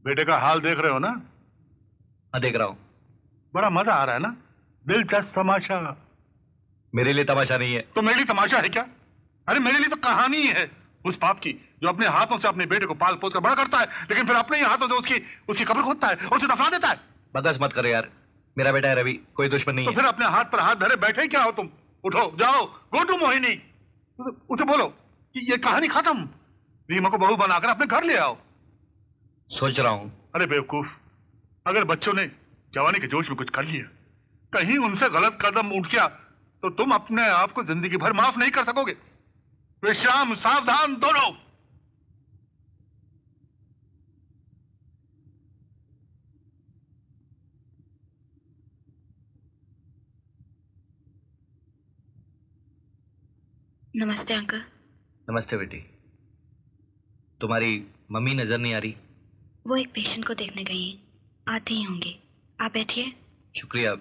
बेटे का हाल देख रहे हो ना? हाँ, देख रहा हूं। बड़ा मजा आ रहा है ना? दिलचस्प तमाशा। मेरे लिए तमाशा नहीं है। तो मेरे लिए तमाशा है क्या? अरे मेरे लिए तो कहानी है उस बाप की जो अपने हाथों से अपने बेटे को पाल पोस कर बड़ा करता है, लेकिन फिर अपने ही हाथों से उसकी कब्र खोदता है और उसे दफना देता है। बकस मत करो यार, मेरा बेटा है रवि, कोई दुश्मन नहीं तो है। फिर अपने हाथ पर हाथ धरे बैठे क्या हो तुम? उठो, जाओ, गो टू मोहिनी, उसे बोलो कि ये कहानी खत्म। रीमा को बहू बनाकर अपने घर ले आओ। सोच रहा हूं। अरे बेवकूफ, अगर बच्चों ने जवानी के जोश में कुछ कर लिया कहीं उनसे गलत कदम उठ गया तो तुम अपने आप को जिंदगी भर माफ नहीं कर सकोगे। विश्राम, सावधान दोनों। नमस्ते अंकल। नमस्ते बेटी। तुम्हारी मम्मी नजर नहीं आ रही? वो एक पेशेंट को देखने गई हैं, आते ही होंगे। आप बैठिए। शुक्रिया,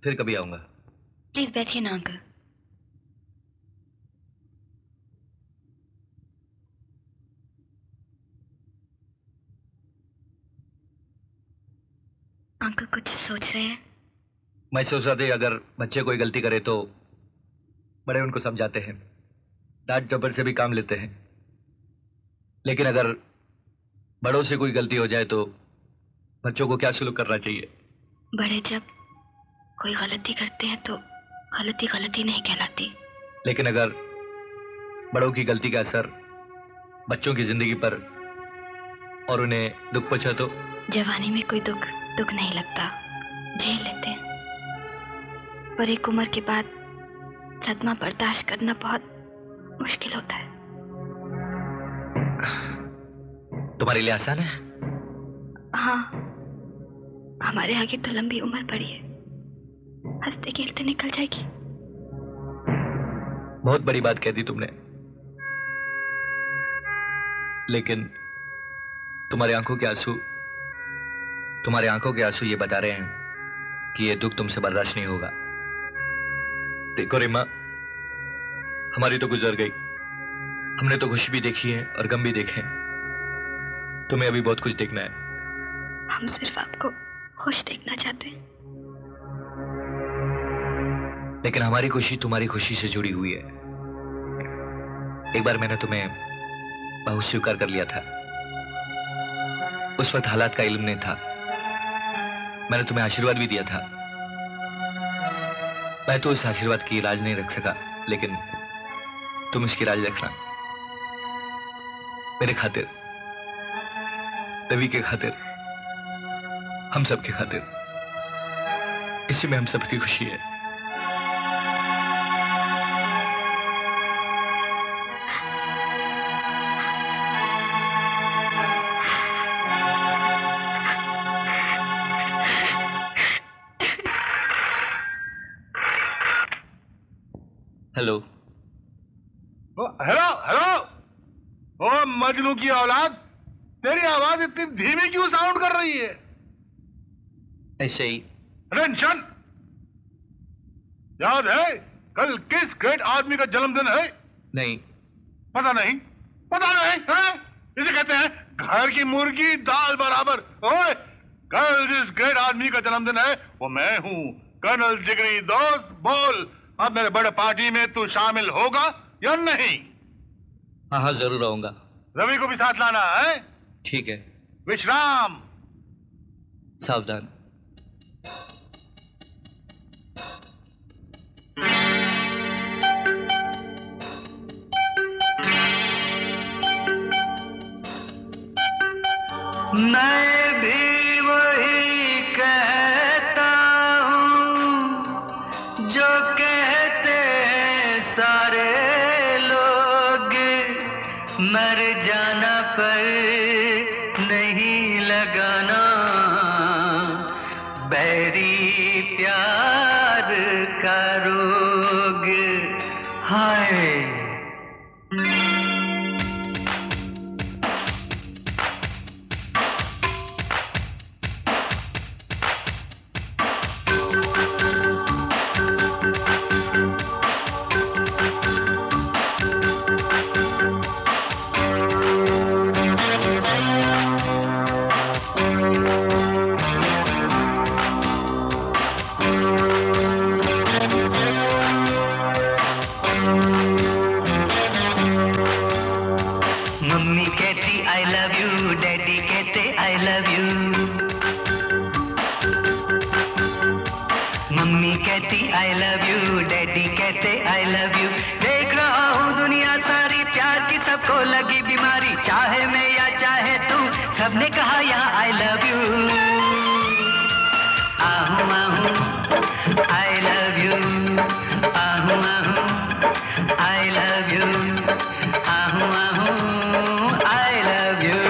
फिर कभी आऊंगा। प्लीज बैठिए ना अंकल। अंकल कुछ सोच रहे हैं? मैं सोच रहा था अगर बच्चे कोई गलती करे तो बड़े उनको समझाते हैं, डांट डपट से भी काम लेते हैं, लेकिन अगर बड़ों से कोई गलती हो जाए तो बच्चों को क्या सलूक करना चाहिए? बड़े जब कोई गलती करते हैं तो गलती गलती नहीं कहलाती। लेकिन अगर बड़ों की गलती का असर बच्चों की जिंदगी पर और उन्हें दुख पहुंचा तो? जवानी में कोई दुख नहीं लगता, झेल लेते हैं, पर एक उम्र के बाद सदमा बर्दाश्त करना बहुत मुश्किल होता है। तुम्हारे लिए आसान है? हाँ, हमारे आगे तो लंबी उम्र पड़ी है, हंसते खेलते निकल जाएगी। बहुत बड़ी बात कह दी तुमने, लेकिन तुम्हारी आंखों के आंसू ये बता रहे हैं कि ये दुख तुमसे बर्दाश्त नहीं होगा। देखो रिमा, हमारी तो गुजर गई, हमने तो खुशी भी देखी है और गम भी देखे हैं। तुम्हें अभी बहुत कुछ देखना है। हम सिर्फ आपको खुश देखना चाहते हैं। लेकिन हमारी खुशी तुम्हारी खुशी से जुड़ी हुई है। एक बार मैंने तुम्हें बहू स्वीकार कर लिया था, उस वक्त हालात का इल्म नहीं था, मैंने तुम्हें आशीर्वाद भी दिया था। मैं तो इस आशीर्वाद की लाज नहीं रख सका, लेकिन तुम इसकी लाज रखना, मेरे खातिर, रवि के खातिर, हम सब के खातिर। इसी में हम सबकी खुशी है। Hello hello hello. ओ मजनू की औलाद, तेरी आवाज इतनी धीमी क्यों साउंड कर रही है? ऐसे ही। टेंशन। याद है कल किस ग्रेट आदमी का जन्मदिन है? नहीं। पता नहीं? पता नहीं है? इसे कहते हैं घर की मुर्गी दाल बराबर। ओए, कल जिस ग्रेट आदमी का जन्मदिन है वो मैं हूँ, कर्नल जिगरी दोस्त। बोल, अब मेरे बड़े पार्टी में तू शामिल होगा या नहीं? हाँ हाँ, जरूर आऊंगा। रवि को भी साथ लाना है? ठीक है। विश्राम, सावधान। मैं भी वही कहता हूँ जो कहते हैं सारे लोग, मर जाना पर नहीं लगाना बैरी प्यार का रोग। हाय आई लव यू, डैडी कहते आई लव यू। देख रहा हूँ दुनिया सारी प्यार की सबको लगी बीमारी, चाहे मैं या चाहे तू सबने कहा यहाँ आई लव यू। आहूं आहूं I love you. Ahu ahu, I love you. Ahu ahu, I love you.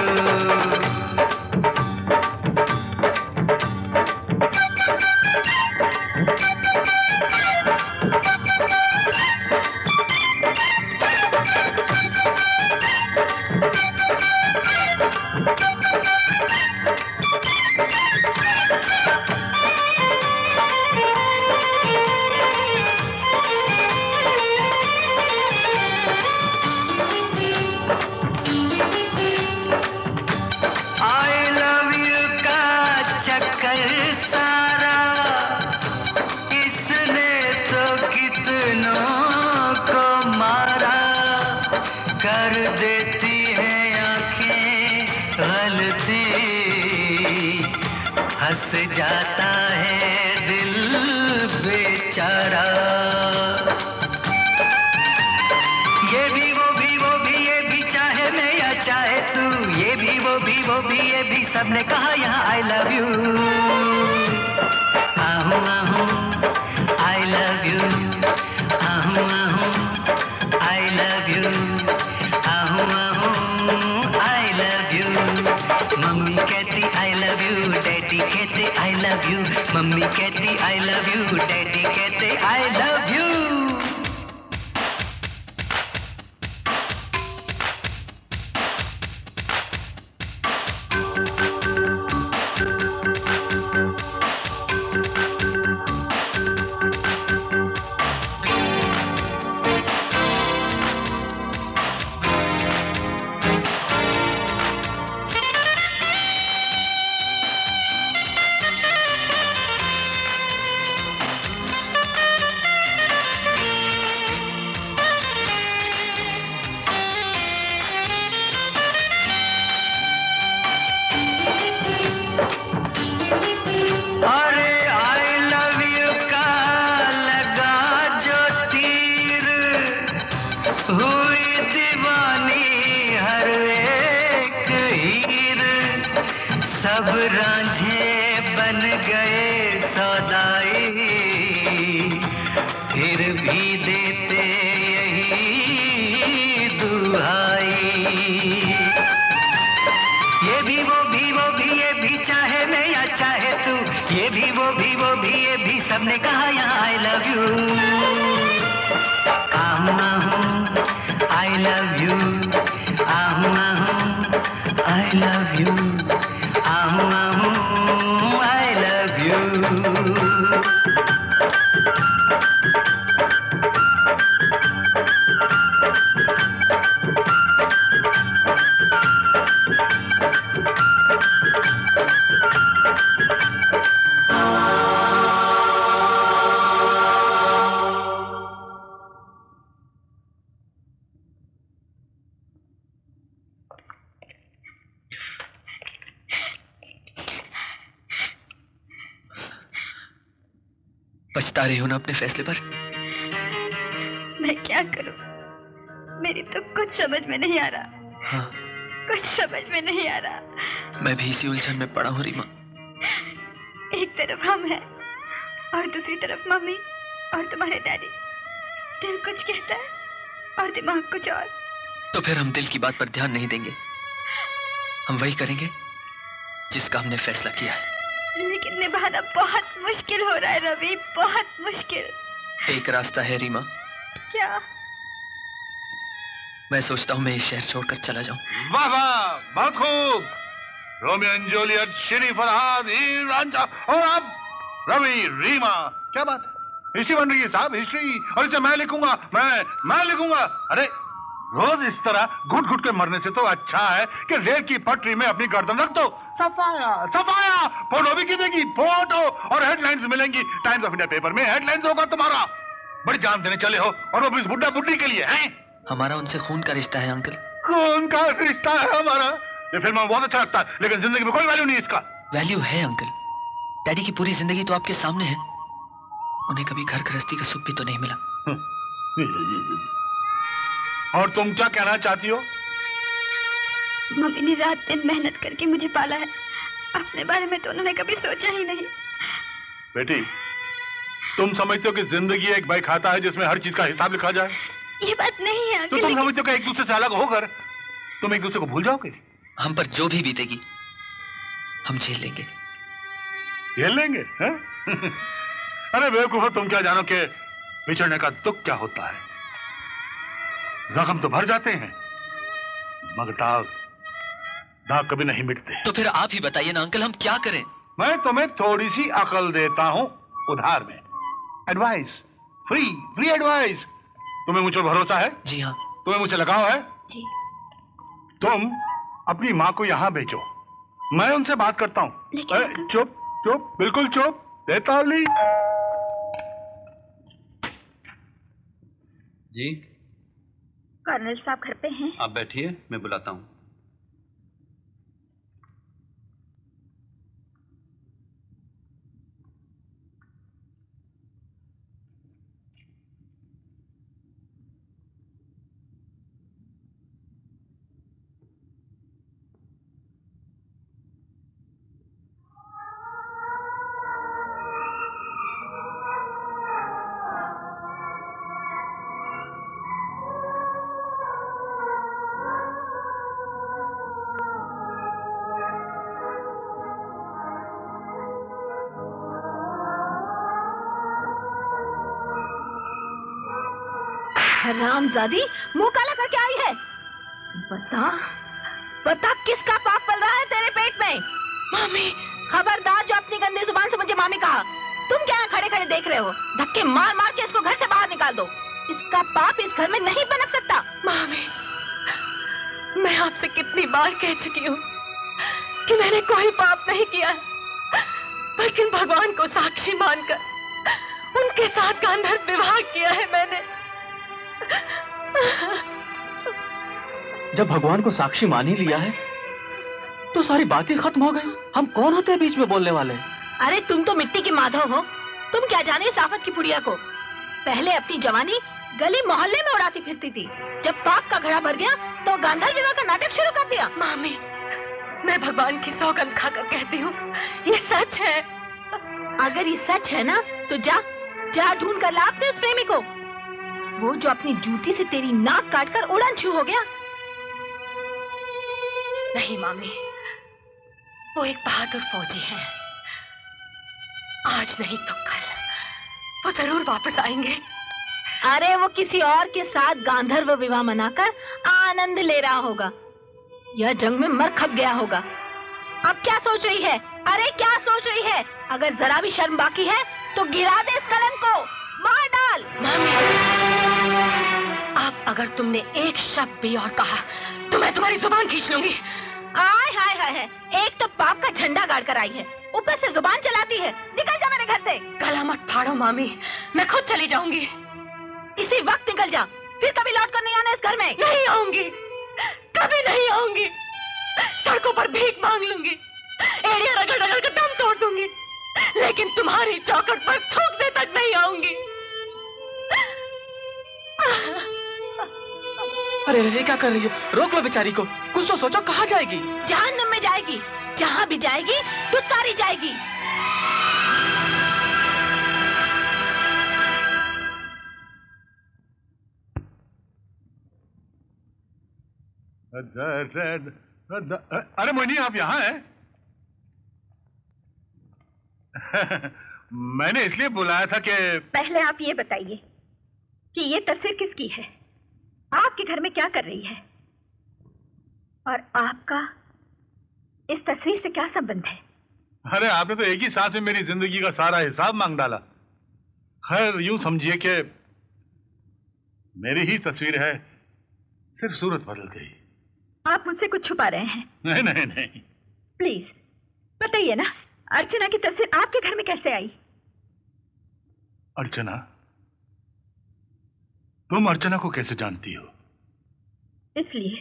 हंस जाता है दिल बेचारा। ये भी वो भी ये भी चाहे मैं या चाहे तू, ये भी वो भी ये भी सबने कहा यहाँ I love you। Ahu Ahu I love you, Ahu Ahu I love you, Ahu Ahu I love you। Mummy कहती I love you, डैडी कहते I love you, मम्मी कहती I love you, डैडी कहते I love you। सब रांझे बन गए सौदाई, फिर भी देते यही दुहाई। ये भी वो भी ये भी चाहे मैं या चाहे तू, ये भी वो भी ये भी सबने कहा यहाँ I love you। Ahu Ahu I love you, Ahu Ahu I love you, Ahu Ahu I love you। पछता रही हो ना अपने फैसले पर? मैं क्या करूं? मेरी तो कुछ समझ में नहीं आ रहा। हाँ, कुछ समझ में नहीं आ रहा। मैं भी इसी उलझन में पड़ा हूँ रीमा। एक तरफ हम हैं और दूसरी तरफ मम्मी और तुम्हारे डैडी। दिल कुछ कहता है और दिमाग कुछ और। तो फिर हम दिल की बात पर ध्यान नहीं देंगे, हम वही करेंगे जिसका हमने फैसला किया है। लेकिन निभाना बहुत मुश्किल हो रहा है रवि, बहुत मुश्किल। एक रास्ता है रीमा। क्या? मैं सोचता हूँ मैं इस शहर छोड़कर चला जाऊं। वाह वाह, बहुत खूब। Romeo and Juliet, Shri Farhad, Heer Ranjha और अब रवि रीमा। क्या बात है, हिस्ट्री बन रही है साहब, हिस्ट्री। और इसे मैं लिखूंगा, मैं लिखूंगा। अरे रोज इस तरह घुट घुट के मरने से तो अच्छा है कि रेल की पटरी में अपनी गर्दन रख दो। सफाया सफाया। फोटो भी खींचेगी, फोटो और हेडलाइंस मिलेंगी। टाइम्स ऑफ इंडिया पेपर में हेडलाइंस होगा तुम्हारा। बड़ी जान देने चले हो और वो भी इस बुड्ढा बुड्ढी के लिए हैं। हमारा उनसे खून का रिश्ता है अंकल। खून का रिश्ता है हमारा। ये फिल्म में बहुत अच्छा लगता है, लेकिन जिंदगी में कोई वैल्यू नहीं इसका। वैल्यू है अंकल। डैडी की पूरी जिंदगी तो आपके सामने है, उन्हें कभी घर गृहस्थी का सुख भी तो नहीं मिला। और तुम क्या कहना चाहती हो? मम्मी ने रात दिन मेहनत करके मुझे पाला है, अपने बारे में तो उन्होंने कभी सोचा ही नहीं। बेटी, तुम समझते हो कि जिंदगी एक बही खाता है जिसमें हर चीज का हिसाब लिखा जाए? ये बात नहीं है तो तुम समझते हो कि एक दूसरे से अलग होकर तुम एक दूसरे को भूल जाओगे? हम पर जो भी बीतेगी हम झेल लेंगे। झेल लेंगे है? अरे बेवकूफो, तुम क्या जानो कि बिछड़ने का दुख क्या होता है? जख्म तो भर जाते हैं मगर दाग कभी नहीं मिटते। तो फिर आप ही बताइए ना अंकल, हम क्या करें? मैं तुम्हें थोड़ी सी अकल देता हूं उधार में, एडवाइस, फ्री एडवाइस। तुम्हें मुझ पर भरोसा है? जी हाँ। तुम्हें मुझसे लगाव है? जी। तुम अपनी माँ को यहाँ भेजो, मैं उनसे बात करता हूँ। चुप चुप, बिल्कुल चुप। देता ली जी। कर्नल साहब घर पे हैं? आप बैठिए, मैं बुलाता हूँ। हरामजादी, मुंह काला करके आई है। बता किसका पाप पल रहा है तेरे पेट में? मामी, खबरदार जो अपनी गंदी जुबान से मुझे मामी कहा। तुम क्या खड़े खड़े देख रहे हो? धक्के मार मार के इसको घर से बाहर निकाल दो। इसका पाप इस घर में नहीं पनप सकता। मामी, मैं आपसे कितनी बार कह चुकी हूँ कि मैंने कोई पाप नहीं किया, लेकिन भगवान को साक्षी मानकर उनके साथ गांधर्व विवाह किया है मैंने। जब भगवान को साक्षी मान ही लिया है तो सारी बातें खत्म हो गई। हम कौन होते हैं बीच में बोलने वाले? अरे तुम तो मिट्टी के माधव हो, तुम क्या जाने साफत की पुड़िया को। पहले अपनी जवानी गली मोहल्ले में उड़ाती फिरती थी, जब पाप का घड़ा भर गया तो गांधर्व विवाह का नाटक शुरू कर दिया। मामी, मैं भगवान की सौगंध खाकर कहती हूँ, ये सच है। अगर ये सच है ना तो जा ढूंढ कर ला अपने उस प्रेमी को, वो जो अपनी जूती से तेरी नाक काटकर उड़न छू हो गया। नहीं मामी, वो एक बहादुर फौजी है। आज नहीं तो कल वो जरूर वापस आएंगे। अरे वो किसी और के साथ गांधर्व विवाह मनाकर आनंद ले रहा होगा, यह जंग में मर खप गया होगा। अब क्या सोच रही है? अरे क्या सोच रही है? अगर जरा भी शर्म बाकी है तो गिरा दे इस कलंक को, मार डाल। मामी, अब अगर तुमने एक शब्द भी और कहा तो मैं तुम्हारी जुबान खींच लूंगी। आय हाय हाय हाय, एक तो पाप का झंडा गाड़ कर आई है, ऊपर से जुबान चलाती है। निकल जा मेरे घर से। गला मत फाड़ो मामी, मैं खुद चली जाऊंगी। इसी वक्त निकल जा, फिर कभी लौट कर नहीं आना इस घर में। नहीं आऊंगी, कभी नहीं आऊंगी। सड़कों पर भीख मांग लूंगी, एड़िया रगड़ रगड़ कर दम तोड़ दूंगी, लेकिन तुम्हारी चौखट पर थूकने तक नहीं आऊंगी। अरे ये क्या कर रही हो? रोक लो बेचारी को, कुछ तो सोचो। कहाँ जाएगी? जहन्नम में जाएगी, जहाँ भी जाएगी दुत्कारी जाएगी। अरे मोहिनी, आप यहाँ हैं? मैंने इसलिए बुलाया था कि पहले आप ये बताइए कि ये तस्वीर किसकी है? आपके घर में क्या कर रही है? और आपका इस तस्वीर से क्या संबंध है? अरे आपने तो एक ही सांस में मेरी जिंदगी का सारा हिसाब मांग डाला। खैर यूं समझिए कि मेरी ही तस्वीर है, सिर्फ सूरत बदल गई। आप मुझसे कुछ छुपा रहे हैं? नहीं नहीं नहीं। प्लीज बताइए ना, अर्चना की तस्वीर आपके घर में कैसे आई? अर्चना? तुम अर्चना को कैसे जानती हो? इसलिए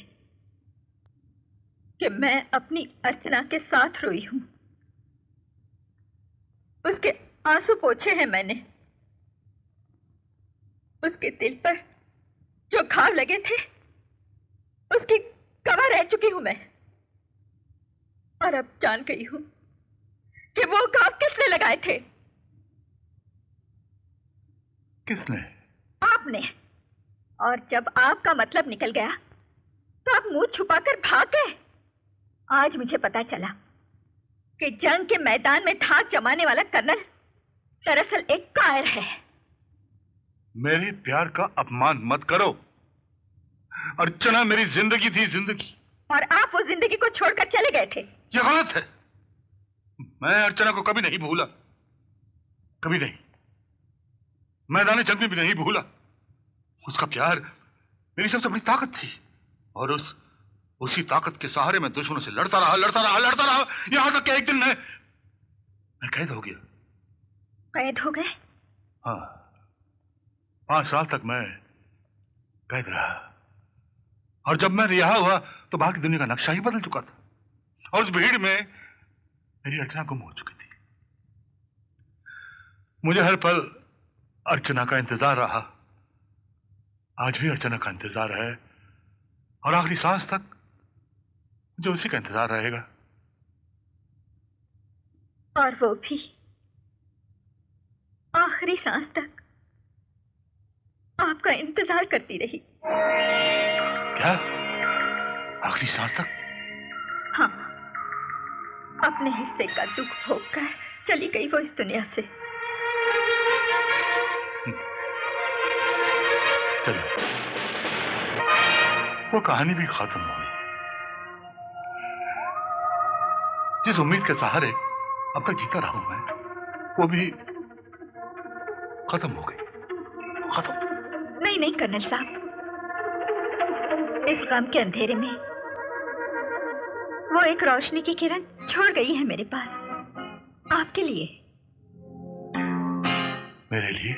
कि मैं अपनी अर्चना के साथ रोई हूं। उसके आंसू पोंछे हैं मैंने, उसके दिल पर जो घाव लगे थे उसकी गवाह रह चुकी हूं मैं, और अब जान गई हूं कि वो घाव किसने लगाए थे। किसने? आपने। और जब आपका मतलब निकल गया तो आप मुंह छुपाकर भाग गए। आज मुझे पता चला कि जंग के मैदान में धाक जमाने वाला कर्नल दरअसल एक कायर है। मेरे प्यार का अपमान मत करो। अर्चना मेरी जिंदगी थी, जिंदगी। और आप वो जिंदगी को छोड़कर चले गए थे। ये गलत है। मैं अर्चना को कभी नहीं भूला, कभी नहीं। मैदान जंग में भी नहीं भूला। उसका प्यार मेरी सबसे बड़ी ताकत थी और उसी ताकत के सहारे मैं दुश्मनों से लड़ता रहा यहां तक कि एक दिन मैं कैद हो गया। कैद हो गए? हाँ, 5 साल तक मैं कैद रहा और जब मैं रिहा हुआ तो बाकी दुनिया का नक्शा ही बदल चुका था और उस भीड़ में मेरी अर्चना गुम हो चुकी थी। मुझे हर पल अर्चना का इंतजार रहा। आज भी अर्चना का इंतजार है और आखिरी सांस तक मुझे उसी का इंतजार रहेगा। और वो भी आखिरी सांस तक आपका इंतजार करती रही। क्या? आखिरी सांस तक? हाँ, अपने हिस्से का दुख भोगकर चली गई वो इस दुनिया से। चलो, वो कहानी भी खत्म हो गई। जिस उम्मीद के सहारे अब तक जीता रहा हूं मैं, वो भी खत्म हो गई। खत्म। नहीं कर्नल साहब, इस गम के अंधेरे में वो एक रोशनी की किरण छोड़ गई है मेरे पास, आपके लिए। मेरे लिए?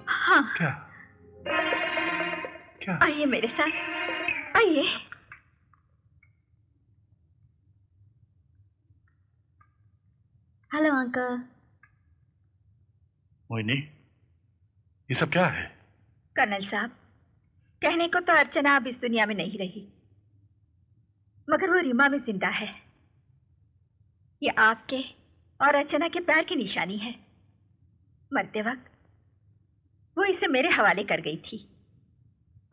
हाँ। क्या? क्या? आइए मेरे साथ, आइए। Hello uncle. मोहिनी, ये सब क्या है? कर्नल साहब, कहने को तो अर्चना अब इस दुनिया में नहीं रही, मगर वो रीमा में जिंदा है। ये आपके और अर्चना के प्यार की निशानी है। मरते वक्त वो इसे मेरे हवाले कर गई थी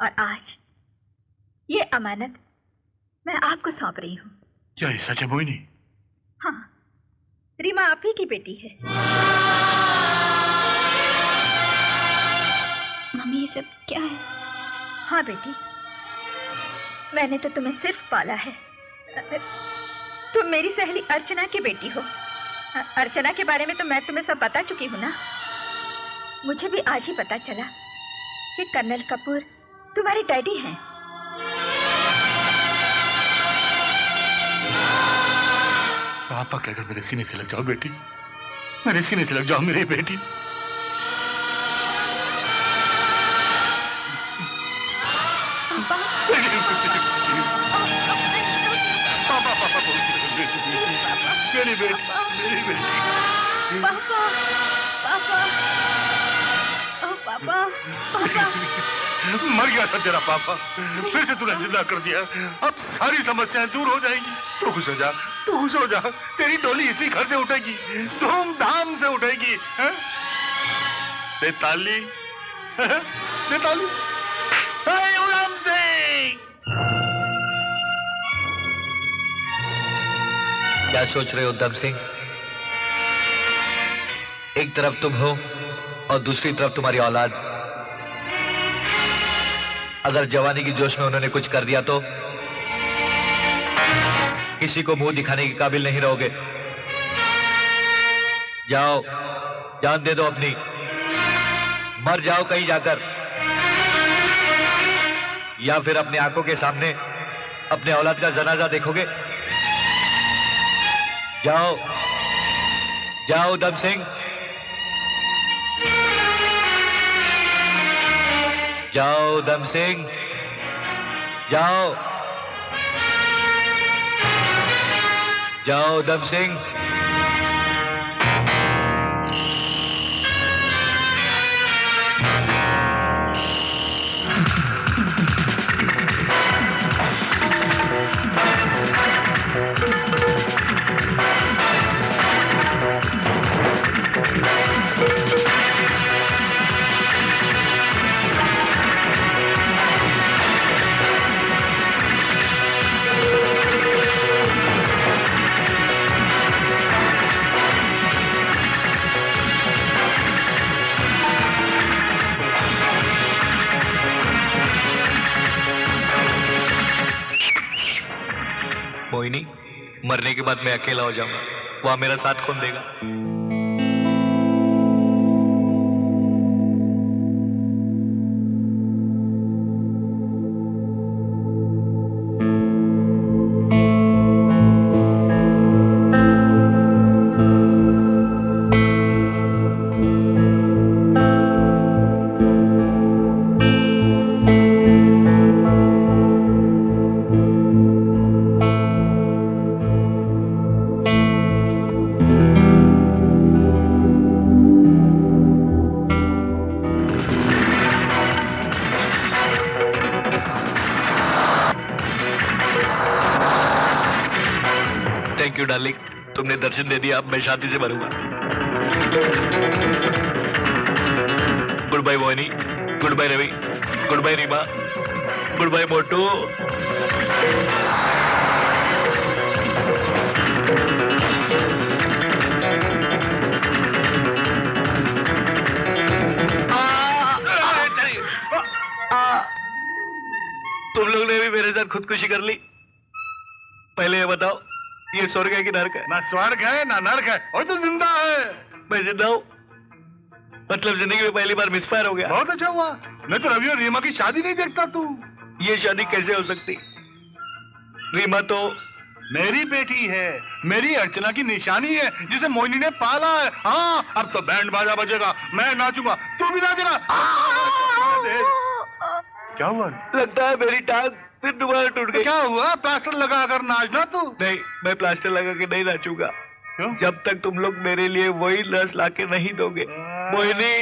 और आज ये अमानत मैं आपको सौंप रही हूँ। क्या ये सच है मोहिनी? हाँ, रीमा आप ही की बेटी है। मम्मी, ये सब क्या है? हाँ बेटी, मैंने तो तुम्हें सिर्फ पाला है। तुम मेरी सहेली अर्चना की बेटी हो। अर्चना के बारे में तो मैं तुम्हें सब बता चुकी हूँ ना। मुझे भी आज ही पता चला कि कर्नल कपूर तुम्हारे डैडी हैं। पापा कहकर मेरे सीने से लग जाओ बेटी, मेरे सीने से लग जाओ मेरी बेटी। मेरी बेटी, मेरी बेटी। पापा, पापा, ओ पापा, पापा। मर गया था तेरा पापा, फिर से तूने जिंदा कर दिया। अब सारी समस्याएं दूर हो जाएंगी। तू खुश हो जा, तू खुश हो जा। तेरी डोली इसी घर से उठेगी, धूमधाम से उठेगी। दे ताली, दे ताली। उधम सिंह! क्या सोच रहे हो उधम सिंह? एक तरफ तुम हो और दूसरी तरफ तुम्हारी औलाद। अगर जवानी की जोश में उन्होंने कुछ कर दिया तो किसी को मुंह दिखाने के काबिल नहीं रहोगे। जाओ, जान दे दो अपनी, मर जाओ कहीं जाकर, या फिर अपनी आंखों के सामने अपने औलाद का जनाजा देखोगे। जाओ, जाओ उधम सिंह, जाओ उधम सिंह, जाओ, जाओ उधम सिंह। मरने के बाद मैं अकेला हो जाऊंगा, वहां मेरा साथ कौन देगा? थैंक यू डार्लिंग, तुमने दर्शन दे दिया, अब मैं शांति से मरूंगा। Good bye Mohini, good bye Ravi, good bye Reema, good bye Motu. तुम लोग ने भी मेरे साथ खुदकुशी कर ली। पहले ये बताओ, ये स्वर्ग है कि नरक है? ना स्वर्ग है ना नरक है, और तू जिंदा है। मैं जिंदा हूँ, मतलब जिंदगी में पहली बार मिसफायर हो गया। बहुत अच्छा हुआ, नहीं तो रवि और रीमा की शादी नहीं देखता तू। ये शादी कैसे हो सकती? रीमा तो मेरी बेटी है, मेरी अर्चना की निशानी है, जिसे मोहिनी ने पाला है। हाँ, अब तो बैंड बाजा बजेगा, मैं नाचूंगा, तू भी नाचेगा। क्या हुआ? लगता है मेरी टांग फिर दोबारा टूट गई। क्या हुआ? प्लास्टर लगा कर नाचना तू। नहीं, मैं प्लास्टर लगा के नहीं नाचूंगा। क्यों? जब तक तुम लोग मेरे लिए वही रस लाके नहीं दोगे। मोहिनी